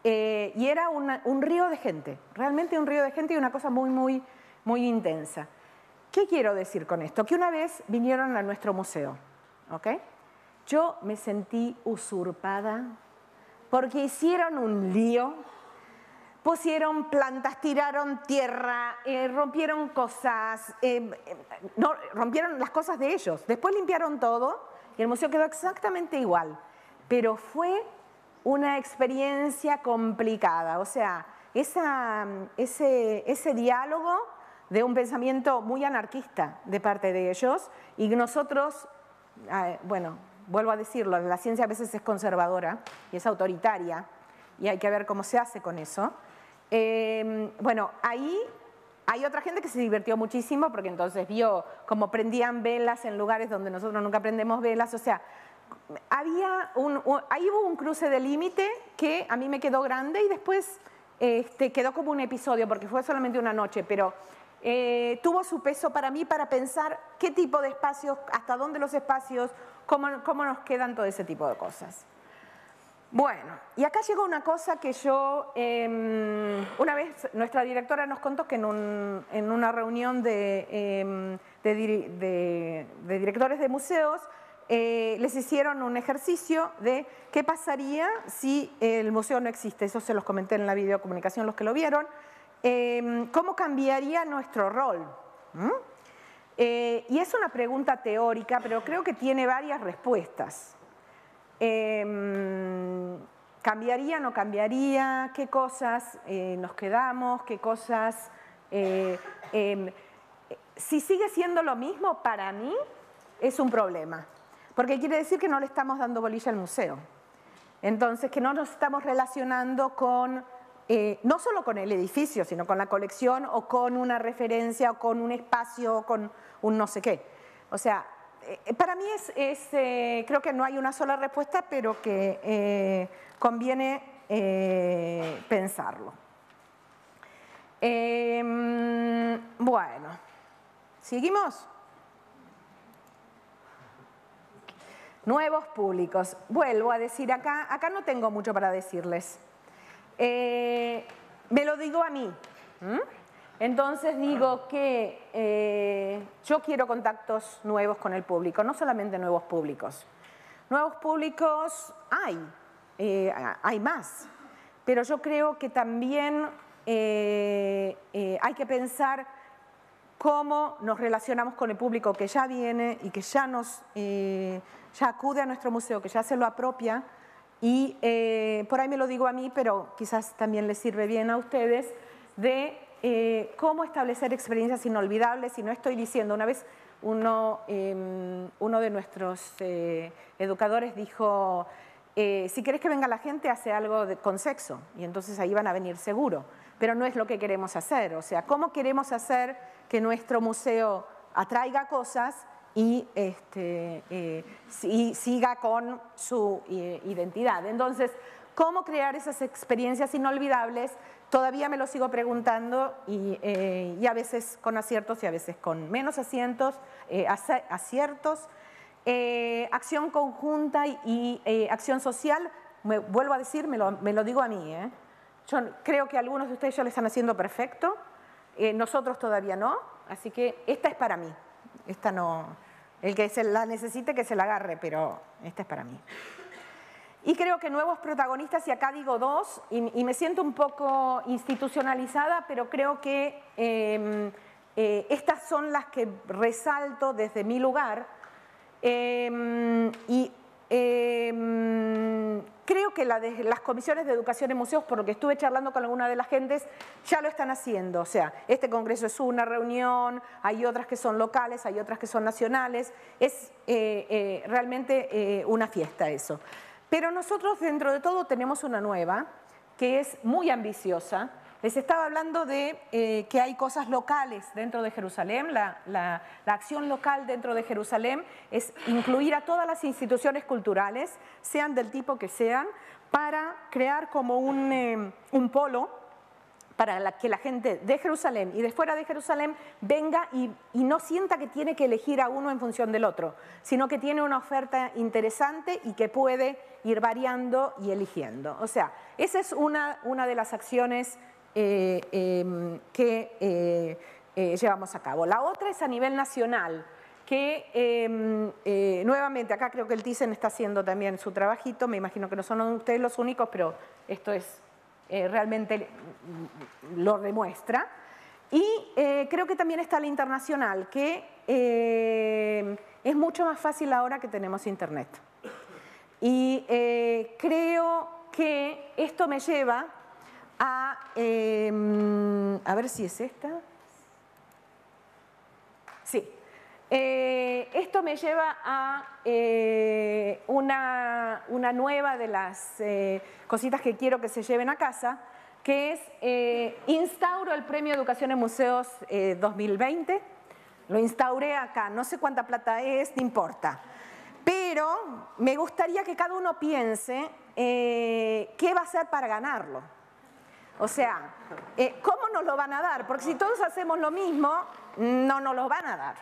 y era un río de gente, realmente un río de gente y una cosa muy, muy, muy intensa. ¿Qué quiero decir con esto? Que una vez vinieron a nuestro museo, ¿ok? Yo me sentí usurpada porque hicieron un lío, pusieron plantas, tiraron tierra, rompieron cosas, no, rompieron las cosas de ellos. Después limpiaron todo y el museo quedó exactamente igual. Pero fue una experiencia complicada. O sea, ese diálogo de un pensamiento muy anarquista de parte de ellos y nosotros, bueno, vuelvo a decirlo, la ciencia a veces es conservadora y es autoritaria y hay que ver cómo se hace con eso. Bueno, ahí hay otra gente que se divirtió muchísimo porque entonces vio cómo prendían velas en lugares donde nosotros nunca prendemos velas. O sea, ahí hubo un cruce de límite que a mí me quedó grande y después quedó como un episodio porque fue solamente una noche, pero tuvo su peso para mí para pensar qué tipo de espacios, hasta dónde los espacios, cómo nos quedan todo ese tipo de cosas. Bueno, y acá llegó una cosa que yo, una vez nuestra directora nos contó que en una reunión de directores de museos les hicieron un ejercicio de qué pasaría si el museo no existe. Eso se los comenté en la videocomunicación los que lo vieron. ¿Cómo cambiaría nuestro rol? Y es una pregunta teórica, pero creo que tiene varias respuestas. ¿Cambiaría, no cambiaría? ¿Qué cosas nos quedamos? ¿Qué cosas? Si sigue siendo lo mismo, para mí es un problema, porque quiere decir que no le estamos dando bolilla al museo. Entonces, que no nos estamos relacionando con, no solo con el edificio, sino con la colección o con una referencia o con un espacio o con un no sé qué. O sea, para mí creo que no hay una sola respuesta, pero que conviene pensarlo. Bueno, ¿seguimos? Nuevos públicos. Vuelvo a decir acá no tengo mucho para decirles. Me lo digo a mí. Entonces digo que yo quiero contactos nuevos con el público, no solamente nuevos públicos. Nuevos públicos hay más, pero yo creo que también hay que pensar cómo nos relacionamos con el público que ya viene y que ya acude a nuestro museo, que ya se lo apropia. Y por ahí me lo digo a mí, pero quizás también les sirve bien a ustedes, de cómo establecer experiencias inolvidables. Y no estoy diciendo, una vez uno de nuestros educadores dijo, si querés que venga la gente, hace algo con sexo, y entonces ahí van a venir seguro. Pero no es lo que queremos hacer. O sea, ¿cómo queremos hacer que nuestro museo atraiga cosas y siga con su identidad? Entonces, ¿cómo crear esas experiencias inolvidables? Todavía me lo sigo preguntando y a veces con aciertos y a veces con menos aciertos. acción conjunta y acción social, vuelvo a decir, me lo digo a mí. Yo creo que algunos de ustedes ya lo están haciendo perfecto, nosotros todavía no, así que esta es para mí. Esta no, el que se la necesite que se la agarre, pero esta es para mí. Y creo que nuevos protagonistas, y acá digo dos, y me siento un poco institucionalizada, pero creo que estas son las que resalto desde mi lugar. Creo que las comisiones de educación en museos, por lo que estuve charlando con alguna de las gentes, ya lo están haciendo. O sea, este congreso es una reunión, hay otras que son locales, hay otras que son nacionales. Es realmente una fiesta eso. Pero nosotros dentro de todo tenemos una nueva, que es muy ambiciosa. Les estaba hablando de que hay cosas locales dentro de Jerusalén. La acción local dentro de Jerusalén es incluir a todas las instituciones culturales, sean del tipo que sean, para crear como un polo para que la gente de Jerusalén y de fuera de Jerusalén venga y no sienta que tiene que elegir a uno en función del otro, sino que tiene una oferta interesante y que puede ir variando y eligiendo. O sea, esa es una de las acciones que llevamos a cabo. La otra es a nivel nacional, que nuevamente acá creo que el Thyssen está haciendo también su trabajito, me imagino que no son ustedes los únicos, pero esto es realmente lo demuestra. Y creo que también está la internacional, que es mucho más fácil ahora que tenemos internet. Y creo que esto me lleva a ver si es esta. Sí. Esto me lleva a una nueva de las cositas que quiero que se lleven a casa, que es instauro el Premio Educación en Museos 2020. Lo instauré acá, no sé cuánta plata es, no importa. Pero me gustaría que cada uno piense qué va a hacer para ganarlo. O sea, ¿cómo nos lo van a dar? Porque si todos hacemos lo mismo, no nos lo van a dar.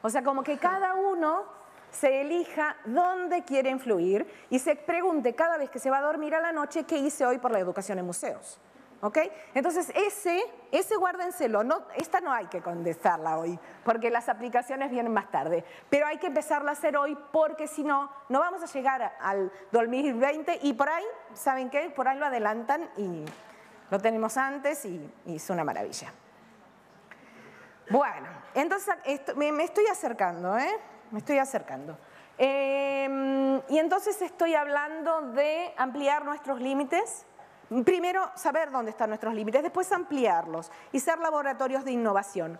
O sea, como que cada uno se elija dónde quiere influir y se pregunte cada vez que se va a dormir a la noche qué hice hoy por la educación en museos. ¿Ok? Entonces, ese guárdenselo. No, esta no hay que contestarla hoy, porque las aplicaciones vienen más tarde. Pero hay que empezarla a hacer hoy, porque si no, no vamos a llegar al 2020 y por ahí, ¿saben qué? Por ahí lo adelantan y lo tenemos antes y es una maravilla. Bueno, entonces me estoy acercando, me estoy acercando. Y entonces estoy hablando de ampliar nuestros límites. Primero, saber dónde están nuestros límites, después ampliarlos y ser laboratorios de innovación.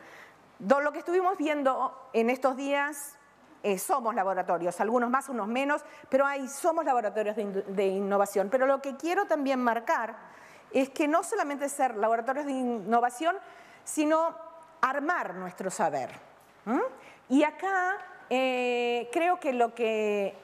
Lo que estuvimos viendo en estos días, somos laboratorios, algunos más, unos menos, pero somos laboratorios de innovación. Pero lo que quiero también marcar es que no solamente ser laboratorios de innovación, sino armar nuestro saber. Y acá creo que lo que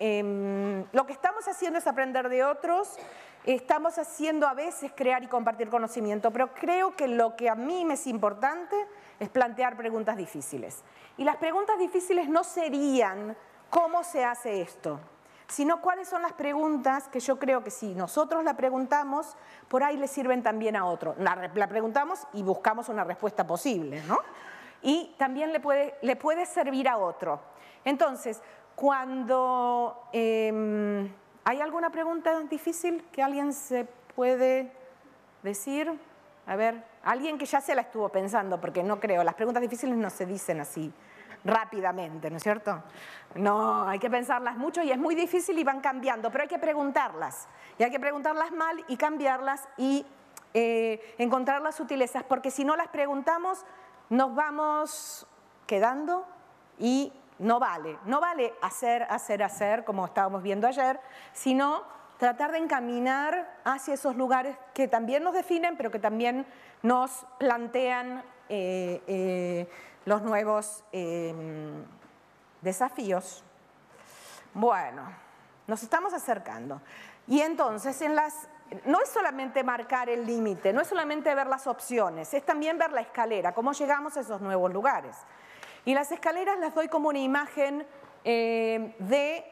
estamos haciendo es aprender de otros. Estamos haciendo a veces crear y compartir conocimiento, pero creo que lo que a mí me es importante es plantear preguntas difíciles. Y las preguntas difíciles no serían ¿cómo se hace esto?, sino cuáles son las preguntas que yo creo que si nosotros la preguntamos, por ahí le sirven también a otro. La preguntamos y buscamos una respuesta posible, ¿no? Y también le puede servir a otro. Entonces, cuando ¿hay alguna pregunta difícil que alguien se puede decir? A ver, alguien que ya se la estuvo pensando, porque no creo, las preguntas difíciles no se dicen así rápidamente, ¿no es cierto? No, hay que pensarlas mucho y es muy difícil y van cambiando, pero hay que preguntarlas. Y hay que preguntarlas mal y cambiarlas y encontrar las sutilezas, porque si no las preguntamos, nos vamos quedando y no vale hacer, como estábamos viendo ayer, sino tratar de encaminar hacia esos lugares que también nos definen, pero que también nos plantean los nuevos desafíos. Bueno, nos estamos acercando. Y entonces, no es solamente marcar el límite, no es solamente ver las opciones, es también ver la escalera, cómo llegamos a esos nuevos lugares. Y las escaleras las doy como una imagen de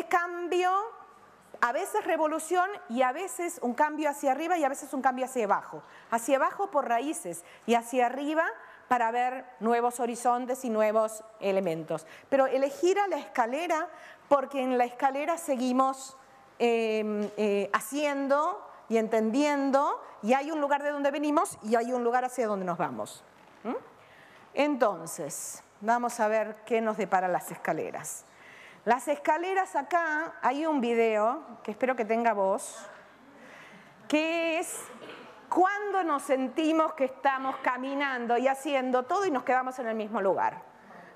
cambio, a veces revolución y a veces un cambio hacia arriba y a veces un cambio hacia abajo. Hacia abajo por raíces y hacia arriba para ver nuevos horizontes y nuevos elementos. Pero elegir a la escalera porque en la escalera seguimos haciendo y entendiendo, y hay un lugar de donde venimos y hay un lugar hacia donde nos vamos. Entonces, vamos a ver qué nos depara las escaleras. Las escaleras acá, hay un video, que espero que tenga voz, que es cuando nos sentimos que estamos caminando y haciendo todo y nos quedamos en el mismo lugar.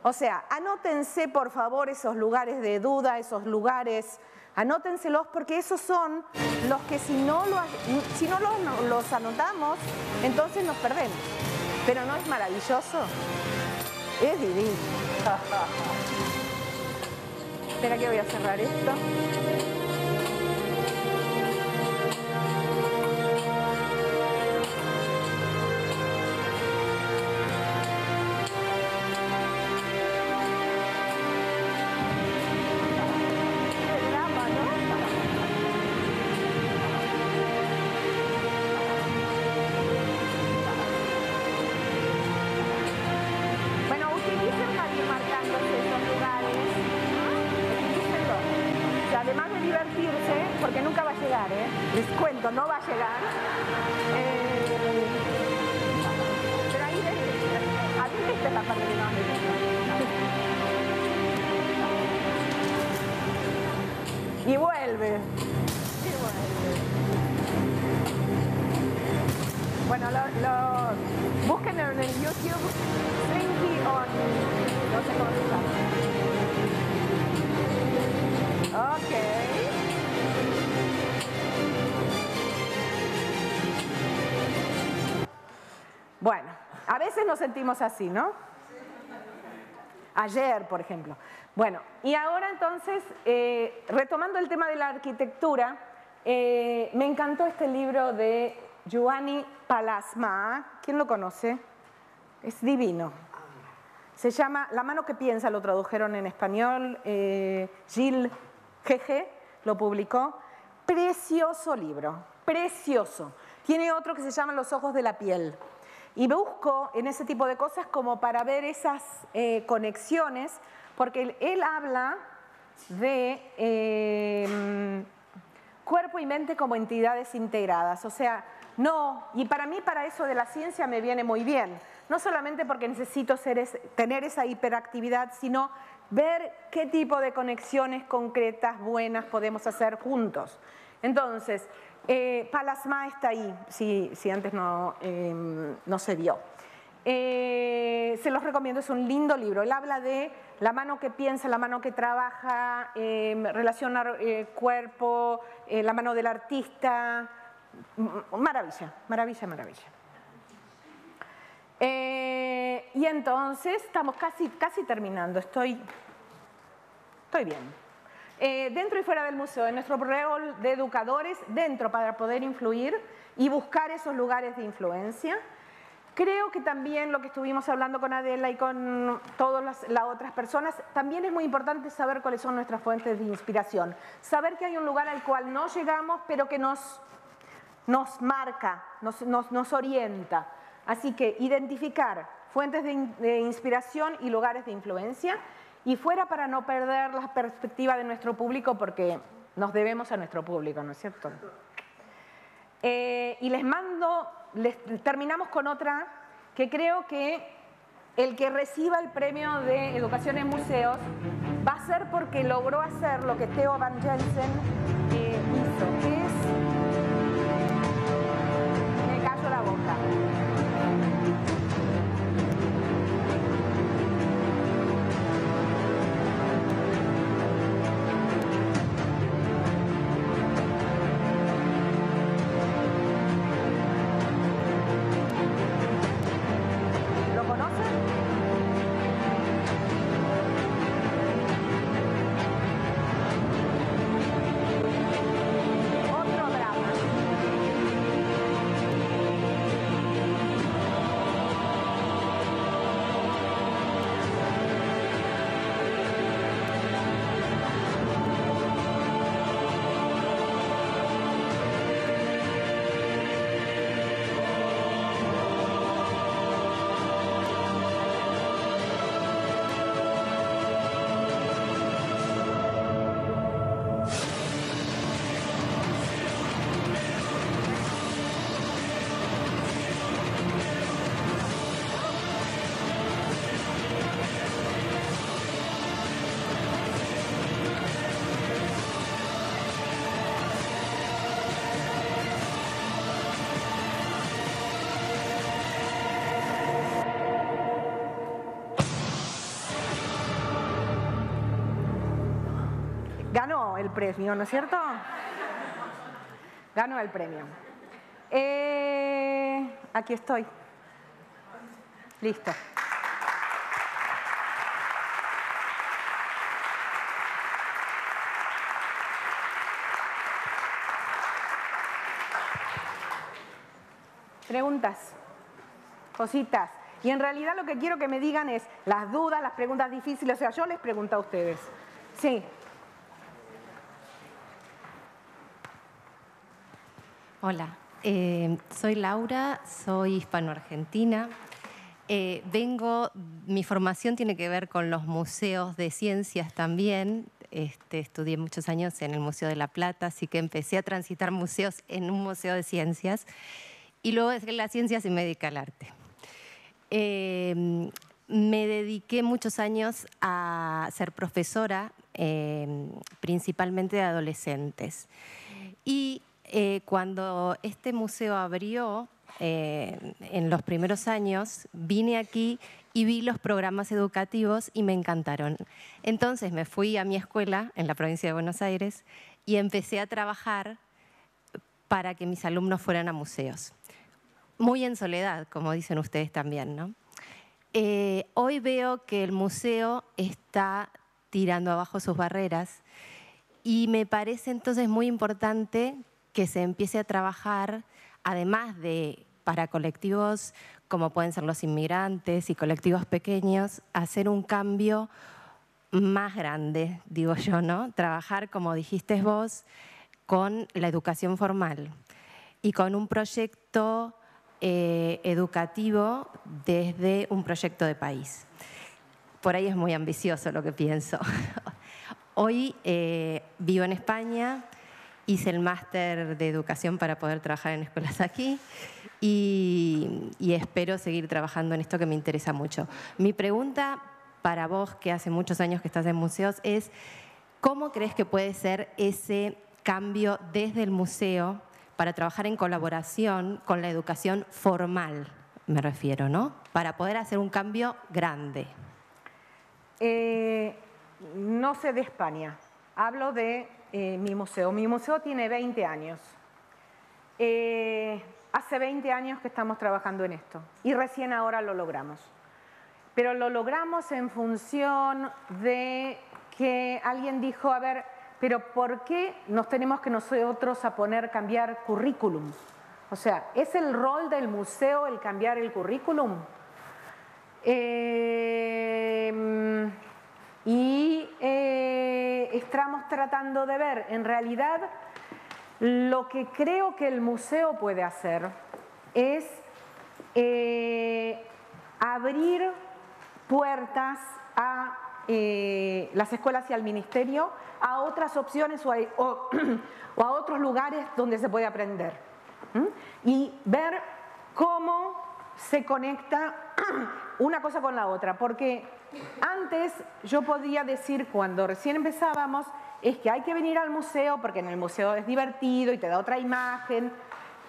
O sea, anótense por favor esos lugares de duda, esos lugares, anótenselos porque esos son los que si no los anotamos, entonces nos perdemos. Pero ¿no es maravilloso? Es divino. Espera que voy a cerrar esto. Porque nunca va a llegar, les cuento, no va a llegar. Pero ahí a mí esta es la parte que más me gusta. Y vuelve. Bueno, busquen en el YouTube Slinky on, no sé cómo se llama. Ok. Bueno, a veces nos sentimos así, ¿no? Ayer, por ejemplo. Bueno, y ahora entonces, retomando el tema de la arquitectura, me encantó este libro de Giovanni Pallasmaa. ¿Quién lo conoce? Es divino. Se llama La mano que piensa, lo tradujeron en español, Gilles G.G. lo publicó. Precioso libro, precioso. Tiene otro que se llama Los ojos de la piel. Y busco en ese tipo de cosas como para ver esas conexiones, porque él habla de cuerpo y mente como entidades integradas. O sea, no, y para mí para eso de la ciencia me viene muy bien. No solamente porque necesito tener esa hiperactividad, sino ver qué tipo de conexiones concretas, buenas podemos hacer juntos. Entonces, Pallasmaa está ahí, si antes no se vio. Se los recomiendo, es un lindo libro. Él habla de la mano que piensa, la mano que trabaja, relaciona cuerpo, la mano del artista. Maravilla, maravilla, maravilla. Y entonces, estamos casi terminando, estoy bien. Dentro y fuera del museo, en nuestro rol de educadores, dentro para poder influir y buscar esos lugares de influencia. Creo que también lo que estuvimos hablando con Adela y con todas las otras personas, también es muy importante saber cuáles son nuestras fuentes de inspiración. Saber que hay un lugar al cual no llegamos, pero que nos marca, nos orienta. Así que identificar fuentes de inspiración y lugares de influencia. Y fuera para no perder la perspectiva de nuestro público, porque nos debemos a nuestro público, ¿no es cierto? Y terminamos con otra que creo que el que reciba el premio de Educación en Museos va a ser porque logró hacer lo que Theo van Jensen hizo, que es... Me callo la boca. el premio, ¿no es cierto? Ganó el premio. Aquí estoy. Listo. Preguntas, cositas. Y en realidad lo que quiero que me digan es las dudas, las preguntas difíciles. O sea, yo les pregunto a ustedes. Sí. Hola, soy Laura, soy hispano-argentina. Mi formación tiene que ver con los museos de ciencias también. Estudié muchos años en el Museo de la Plata, así que empecé a transitar museos en un museo de ciencias. Y luego de la ciencia se me dedica al arte. Me dediqué muchos años a ser profesora, principalmente de adolescentes. Y cuando este museo abrió, en los primeros años, vine aquí y vi los programas educativos y me encantaron. Entonces me fui a mi escuela en la provincia de Buenos Aires y empecé a trabajar para que mis alumnos fueran a museos. Muy en soledad, como dicen ustedes también, ¿no? Hoy veo que el museo está tirando abajo sus barreras y me parece entonces muy importante que se empiece a trabajar, además de para colectivos como pueden ser los inmigrantes y colectivos pequeños, hacer un cambio más grande, digo yo, ¿no? Trabajar, como dijiste vos, con la educación formal y con un proyecto educativo desde un proyecto de país. Por ahí es muy ambicioso lo que pienso. Hoy vivo en España, hice el máster de educación para poder trabajar en escuelas aquí y espero seguir trabajando en esto que me interesa mucho. Mi pregunta para vos, que hace muchos años que estás en museos, es ¿cómo crees que puede ser ese cambio desde el museo para trabajar en colaboración con la educación formal, me refiero, ¿no? Para poder hacer un cambio grande. No sé de España, hablo de mi museo. Mi museo tiene 20 años. Hace 20 años que estamos trabajando en esto y recién ahora lo logramos. Pero lo logramos en función de que alguien dijo, a ver, pero ¿por qué nos tenemos que nosotros a cambiar currículum? O sea, ¿es el rol del museo el cambiar el currículum? Estamos tratando de ver, en realidad, lo que creo que el museo puede hacer es abrir puertas a las escuelas y al ministerio, a otras opciones o a otros lugares donde se puede aprender. Y ver cómo se conecta una cosa con la otra. Porque antes yo podía decir, cuando recién empezábamos, es que hay que venir al museo porque en el museo es divertido y te da otra imagen.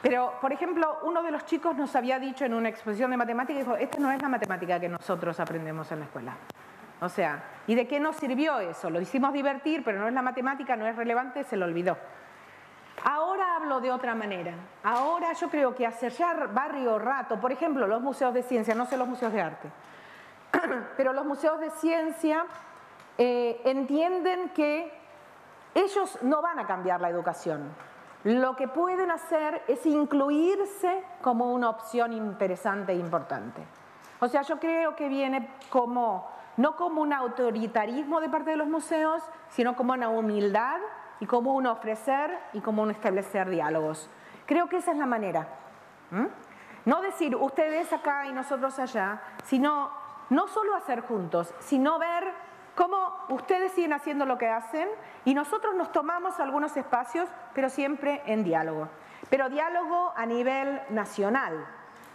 Pero, por ejemplo, uno de los chicos nos había dicho en una exposición de matemáticas, dijo, esta no es la matemática que nosotros aprendemos en la escuela. O sea, ¿y de qué nos sirvió eso? Lo hicimos divertir, pero no es la matemática, no es relevante, se lo olvidó. Ahora hablo de otra manera. Ahora yo creo que hace ya varios rato, por ejemplo, los museos de ciencia, no sé los museos de arte, pero los museos de ciencia entienden que ellos no van a cambiar la educación. Lo que pueden hacer es incluirse como una opción interesante e importante. O sea, yo creo que viene como, no como un autoritarismo de parte de los museos, sino como una humildad y como un ofrecer y como un establecer diálogos. Creo que esa es la manera. No decir ustedes acá y nosotros allá, sino no solo hacer juntos, sino ver cómo ustedes siguen haciendo lo que hacen y nosotros nos tomamos algunos espacios, pero siempre en diálogo. Pero diálogo a nivel nacional.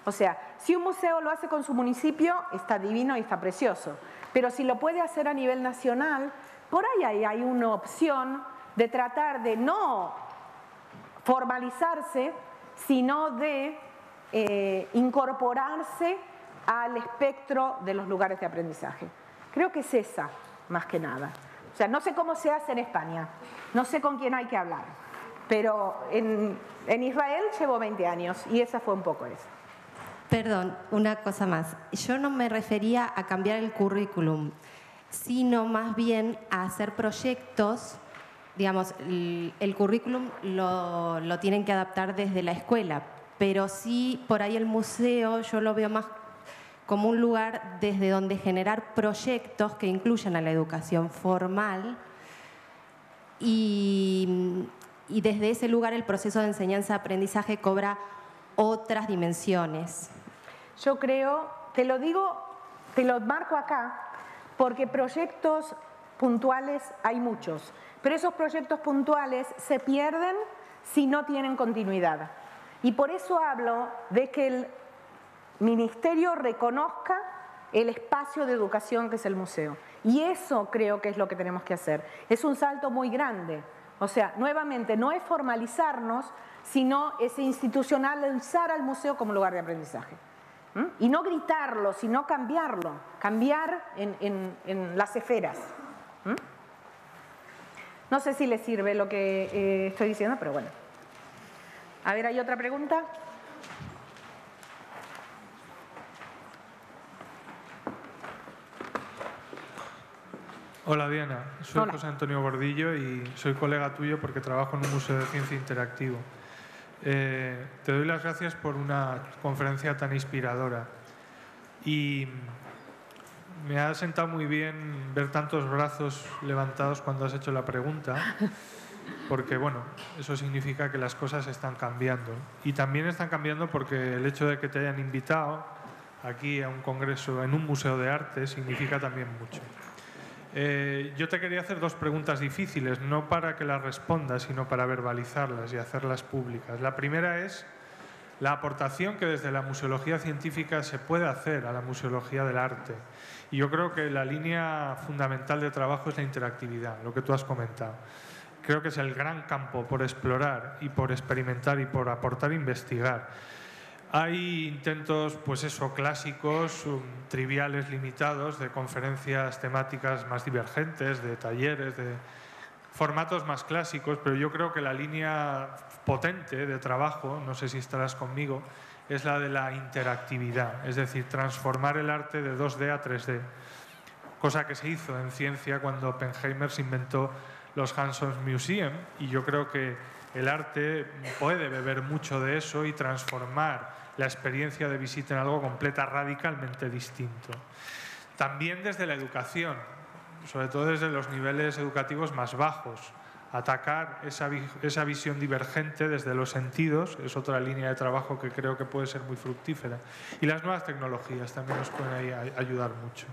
O sea, si un museo lo hace con su municipio, está divino y está precioso. Pero si lo puede hacer a nivel nacional, por ahí hay una opción de tratar de no formalizarse, sino de incorporarse al espectro de los lugares de aprendizaje. Creo que es esa, más que nada. O sea, no sé cómo se hace en España, no sé con quién hay que hablar, pero en Israel llevo 20 años y esa fue un poco eso. Perdón, una cosa más. Yo no me refería a cambiar el currículum, sino más bien a hacer proyectos. Digamos, el currículum lo tienen que adaptar desde la escuela, pero sí por ahí el museo yo lo veo más como un lugar desde donde generar proyectos que incluyan a la educación formal y desde ese lugar el proceso de enseñanza-aprendizaje cobra otras dimensiones. Yo creo, te lo digo, te lo marco acá, porque proyectos puntuales hay muchos, pero esos proyectos puntuales se pierden si no tienen continuidad. Y por eso hablo de que el ministerio reconozca el espacio de educación que es el museo. Y eso creo que es lo que tenemos que hacer. Es un salto muy grande. O sea, nuevamente, no es formalizarnos, sino es institucionalizar al museo como lugar de aprendizaje. Y no gritarlo, sino cambiarlo. Cambiar en las esferas. No sé si les sirve lo que estoy diciendo, pero bueno. A ver, ¿hay otra pregunta? Hola Diana, soy José Antonio Gordillo y soy colega tuyo porque trabajo en un museo de ciencia interactivo. Te doy las gracias por una conferencia tan inspiradora y me ha sentado muy bien ver tantos brazos levantados cuando has hecho la pregunta, porque bueno, eso significa que las cosas están cambiando y también están cambiando porque el hecho de que te hayan invitado aquí a un congreso en un museo de arte significa también mucho. Yo te quería hacer dos preguntas difíciles, no para que las respondas, sino para verbalizarlas y hacerlas públicas. La primera es la aportación que desde la museología científica se puede hacer a la museología del arte. Y yo creo que la línea fundamental de trabajo es la interactividad, lo que tú has comentado. Creo que es el gran campo por explorar y por experimentar y por aportar e investigar. Hay intentos, pues eso, clásicos, triviales, limitados, de conferencias temáticas más divergentes, de talleres, de formatos más clásicos, pero yo creo que la línea potente de trabajo, no sé si estarás conmigo, es la de la interactividad, es decir, transformar el arte de 2D a 3D, cosa que se hizo en ciencia cuando Oppenheimer se inventó los Hanson Museum, y yo creo que el arte puede beber mucho de eso y transformar la experiencia de visita en algo radicalmente distinto. También desde la educación, sobre todo desde los niveles educativos más bajos, atacar esa visión divergente desde los sentidos es otra línea de trabajo que creo que puede ser muy fructífera. Y las nuevas tecnologías también nos pueden ayudar mucho.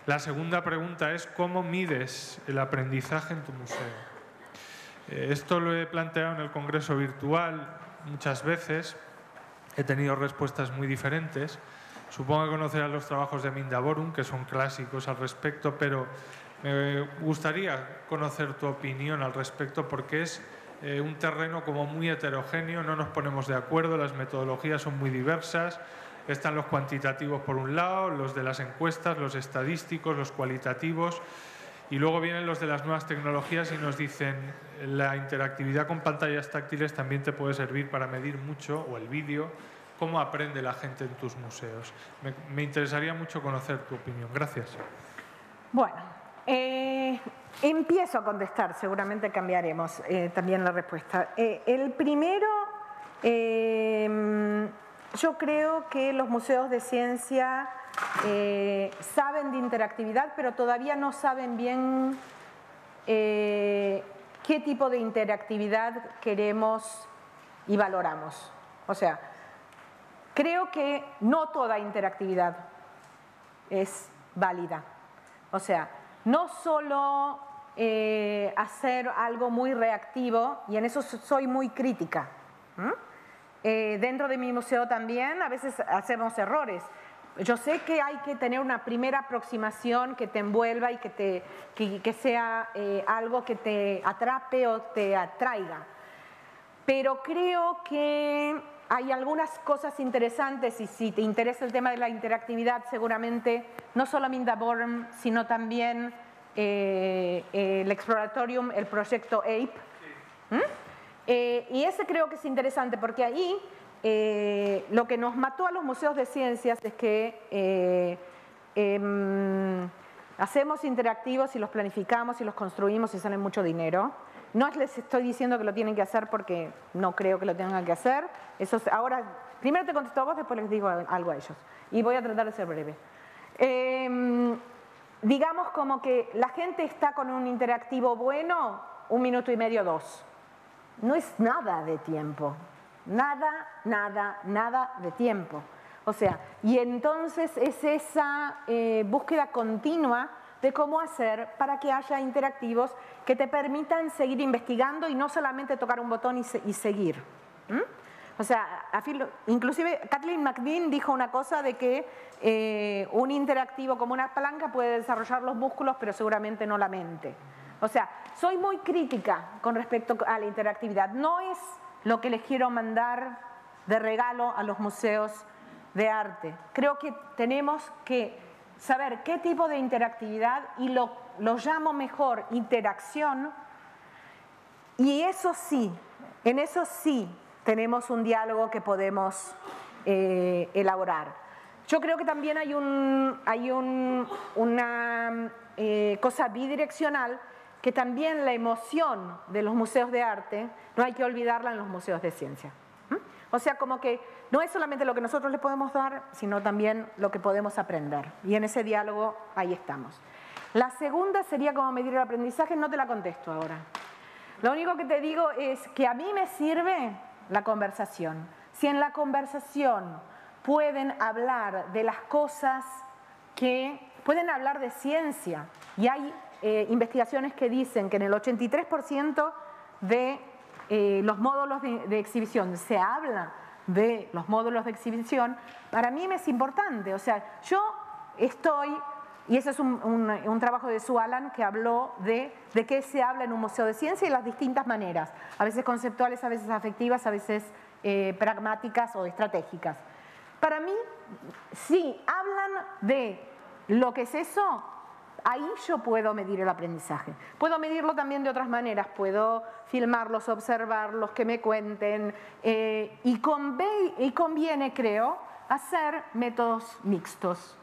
La segunda pregunta es ¿cómo mides el aprendizaje en tu museo? Esto lo he planteado en el congreso virtual muchas veces, he tenido respuestas muy diferentes. Supongo que conocerás los trabajos de Minda Borum, que son clásicos al respecto, pero me gustaría conocer tu opinión al respecto porque es un terreno como muy heterogéneo, no nos ponemos de acuerdo, las metodologías son muy diversas, están los cuantitativos por un lado, los de las encuestas, los estadísticos, los cualitativos, y luego vienen los de las nuevas tecnologías y nos dicen la interactividad con pantallas táctiles también te puede servir para medir mucho, o el vídeo, cómo aprende la gente en tus museos. Me interesaría mucho conocer tu opinión. Gracias. Bueno, empiezo a contestar, seguramente cambiaremos también la respuesta. El primero, yo creo que los museos de ciencia saben de interactividad, pero todavía no saben bien qué tipo de interactividad queremos y valoramos. O sea, creo que no toda interactividad es válida. O sea, no solo hacer algo muy reactivo, y en eso soy muy crítica. Dentro de mi museo también a veces hacemos errores. Yo sé que hay que tener una primera aproximación que te envuelva y que sea algo que te atrape o te atraiga. Pero creo que hay algunas cosas interesantes y si te interesa el tema de la interactividad, seguramente no solo Minda Borum, sino también el Exploratorium, el proyecto APE. Y ese creo que es interesante porque ahí lo que nos mató a los museos de ciencias es que hacemos interactivos y los planificamos y los construimos y salen mucho dinero. No les estoy diciendo que lo tienen que hacer porque no creo que lo tengan que hacer. Eso es, ahora, primero te contesto a vos, después les digo algo a ellos. Y voy a tratar de ser breve. Digamos como que la gente está con un interactivo bueno, 1 minuto y medio, 2. No es nada de tiempo. Nada de tiempo. O sea, y entonces es esa búsqueda continua de cómo hacer para que haya interactivos que te permitan seguir investigando y no solamente tocar un botón y seguir. O sea, inclusive Kathleen McDean dijo una cosa de que un interactivo como una palanca puede desarrollar los músculos, pero seguramente no la mente. O sea, soy muy crítica con respecto a la interactividad. No es lo que les quiero mandar de regalo a los museos de arte. Creo que tenemos que saber qué tipo de interactividad, y lo llamo mejor interacción, y eso sí, en eso sí tenemos un diálogo que podemos elaborar. Yo creo que también hay una cosa bidireccional, que también la emoción de los museos de arte no hay que olvidarla en los museos de ciencia. O sea, como que no es solamente lo que nosotros les podemos dar, sino también lo que podemos aprender. Y en ese diálogo ahí estamos. La segunda sería cómo medir el aprendizaje. No te la contesto ahora. Lo único que te digo es que a mí me sirve la conversación. Si en la conversación pueden hablar de las cosas que... pueden hablar de ciencia. Y hay investigaciones que dicen que en el 83% de los módulos de exhibición se habla de los módulos de exhibición. Para mí me es importante. O sea, yo estoy... Y ese es un trabajo de Sue Allen, que habló de qué se habla en un museo de ciencia y las distintas maneras, a veces conceptuales, a veces afectivas, a veces pragmáticas o estratégicas. Para mí, si hablan de lo que es eso, ahí yo puedo medir el aprendizaje. Puedo medirlo también de otras maneras, puedo filmarlos, observarlos, que me cuenten, y conviene, creo, hacer métodos mixtos.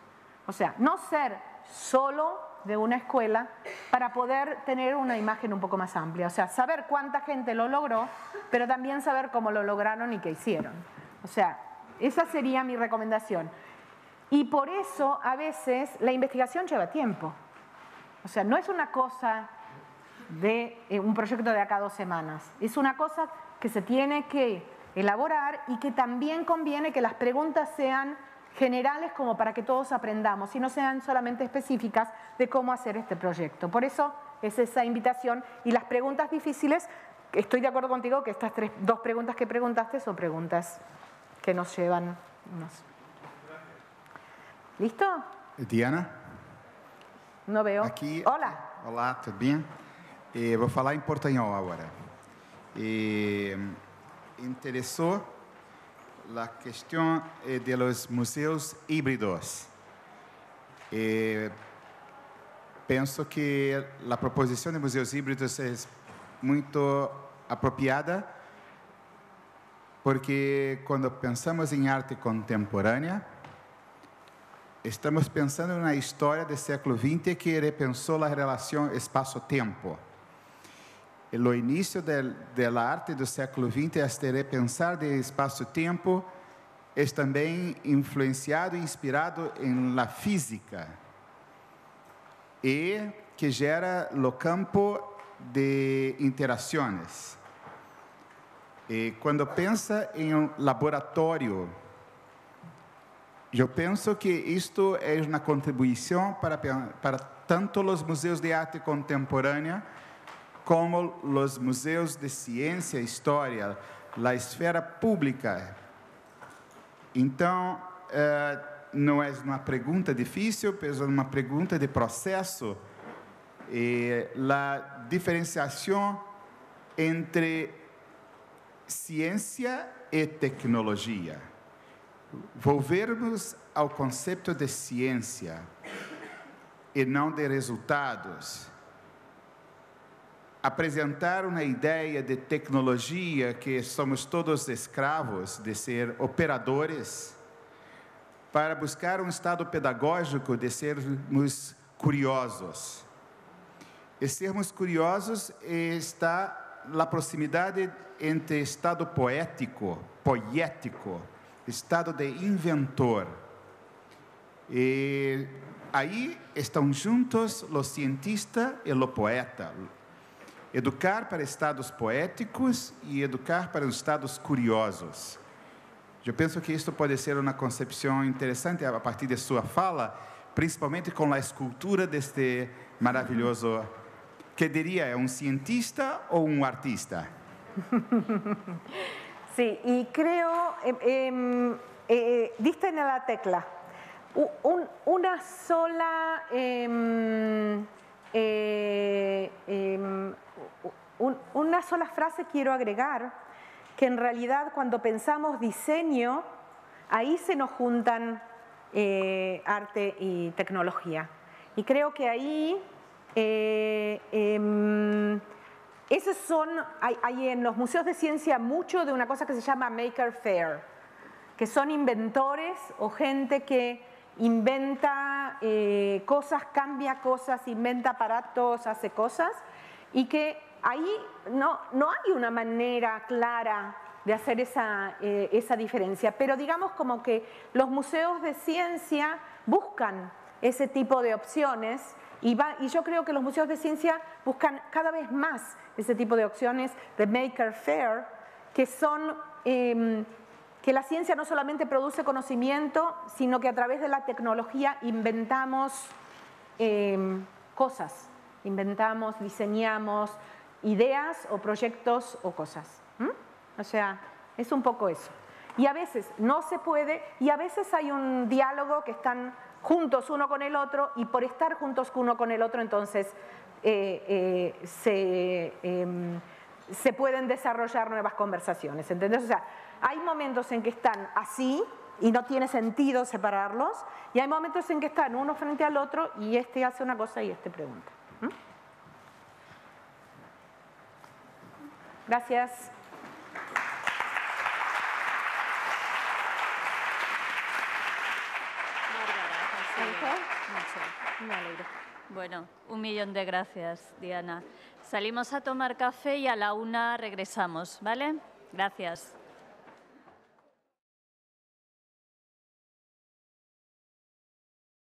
O sea, no ser solo de una escuela para poder tener una imagen un poco más amplia. O sea, saber cuánta gente lo logró, pero también saber cómo lo lograron y qué hicieron. O sea, esa sería mi recomendación. Y por eso, a veces, la investigación lleva tiempo. O sea, no es una cosa de un proyecto de acá a 2 semanas. Es una cosa que se tiene que elaborar y que también conviene que las preguntas sean generales como para que todos aprendamos y no sean solamente específicas de cómo hacer este proyecto. Por eso es esa invitación. Y las preguntas difíciles, estoy de acuerdo contigo que estas 2 preguntas que preguntaste son preguntas que nos llevan... ¿Listo? Diana? No veo. Aqui, Olá. Olá, tudo bem? Vou falar em portanhol agora. Interessou a questão de los museus híbridos. Penso que a proposição de museus híbridos é muito apropriada, porque quando pensamos em arte contemporânea, estamos pensando na história do século XX que repensou a relação espaço-tempo. O início da arte do século XX, este repensar de espaço-tempo, é também influenciado e inspirado em la física e que gera o campo de interações. Quando pensa em um laboratório, eu penso que isto é uma contribuição para tanto os museus de arte contemporânea como os museus de ciência e história, a esfera pública. Então, não é uma pergunta difícil, mas é uma pergunta de processo. A diferenciação entre ciência e tecnologia. Volvermos ao conceito de ciência. e não de resultados. Apresentar uma ideia de tecnologia que somos todos escravos de ser operadores, para buscar um estado pedagógico de sermos curiosos. E sermos curiosos está na proximidade entre estado poético, estado de inventor. E aí estão juntos os cientistas e o poeta. Educar para estados poéticos e educar para estados curiosos. Eu penso que isto pode ser uma concepção interessante a partir de sua fala, principalmente com a escultura deste maravilhoso, que diria, é um cientista ou um artista? Sí, y creo, diste en la tecla, una sola... una sola frase quiero agregar, que en realidad cuando pensamos diseño, ahí se nos juntan arte y tecnología. Y creo que ahí, esos son, hay en los museos de ciencia mucho de una cosa que se llama Maker Faire, que son inventores o gente que inventa cosas, cambia cosas, inventa aparatos, hace cosas, y que ahí no hay una manera clara de hacer esa diferencia, pero digamos como que los museos de ciencia buscan ese tipo de opciones y yo creo que los museos de ciencia buscan cada vez más ese tipo de opciones de Maker Faire, que son que la ciencia no solamente produce conocimiento, sino que a través de la tecnología inventamos cosas, inventamos, diseñamos ideas o proyectos o cosas. O sea, es un poco eso. Y a veces no se puede, y a veces hay un diálogo que están juntos uno con el otro, y por estar juntos uno con el otro, entonces se pueden desarrollar nuevas conversaciones, ¿entendés? O sea, hay momentos en que están así y no tiene sentido separarlos, y hay momentos en que están uno frente al otro y este hace una cosa y este pregunta. Gracias. Me alegro. Bueno, 1.000.000 de gracias, Diana. Salimos a tomar café y a la 1 regresamos, ¿vale? Gracias.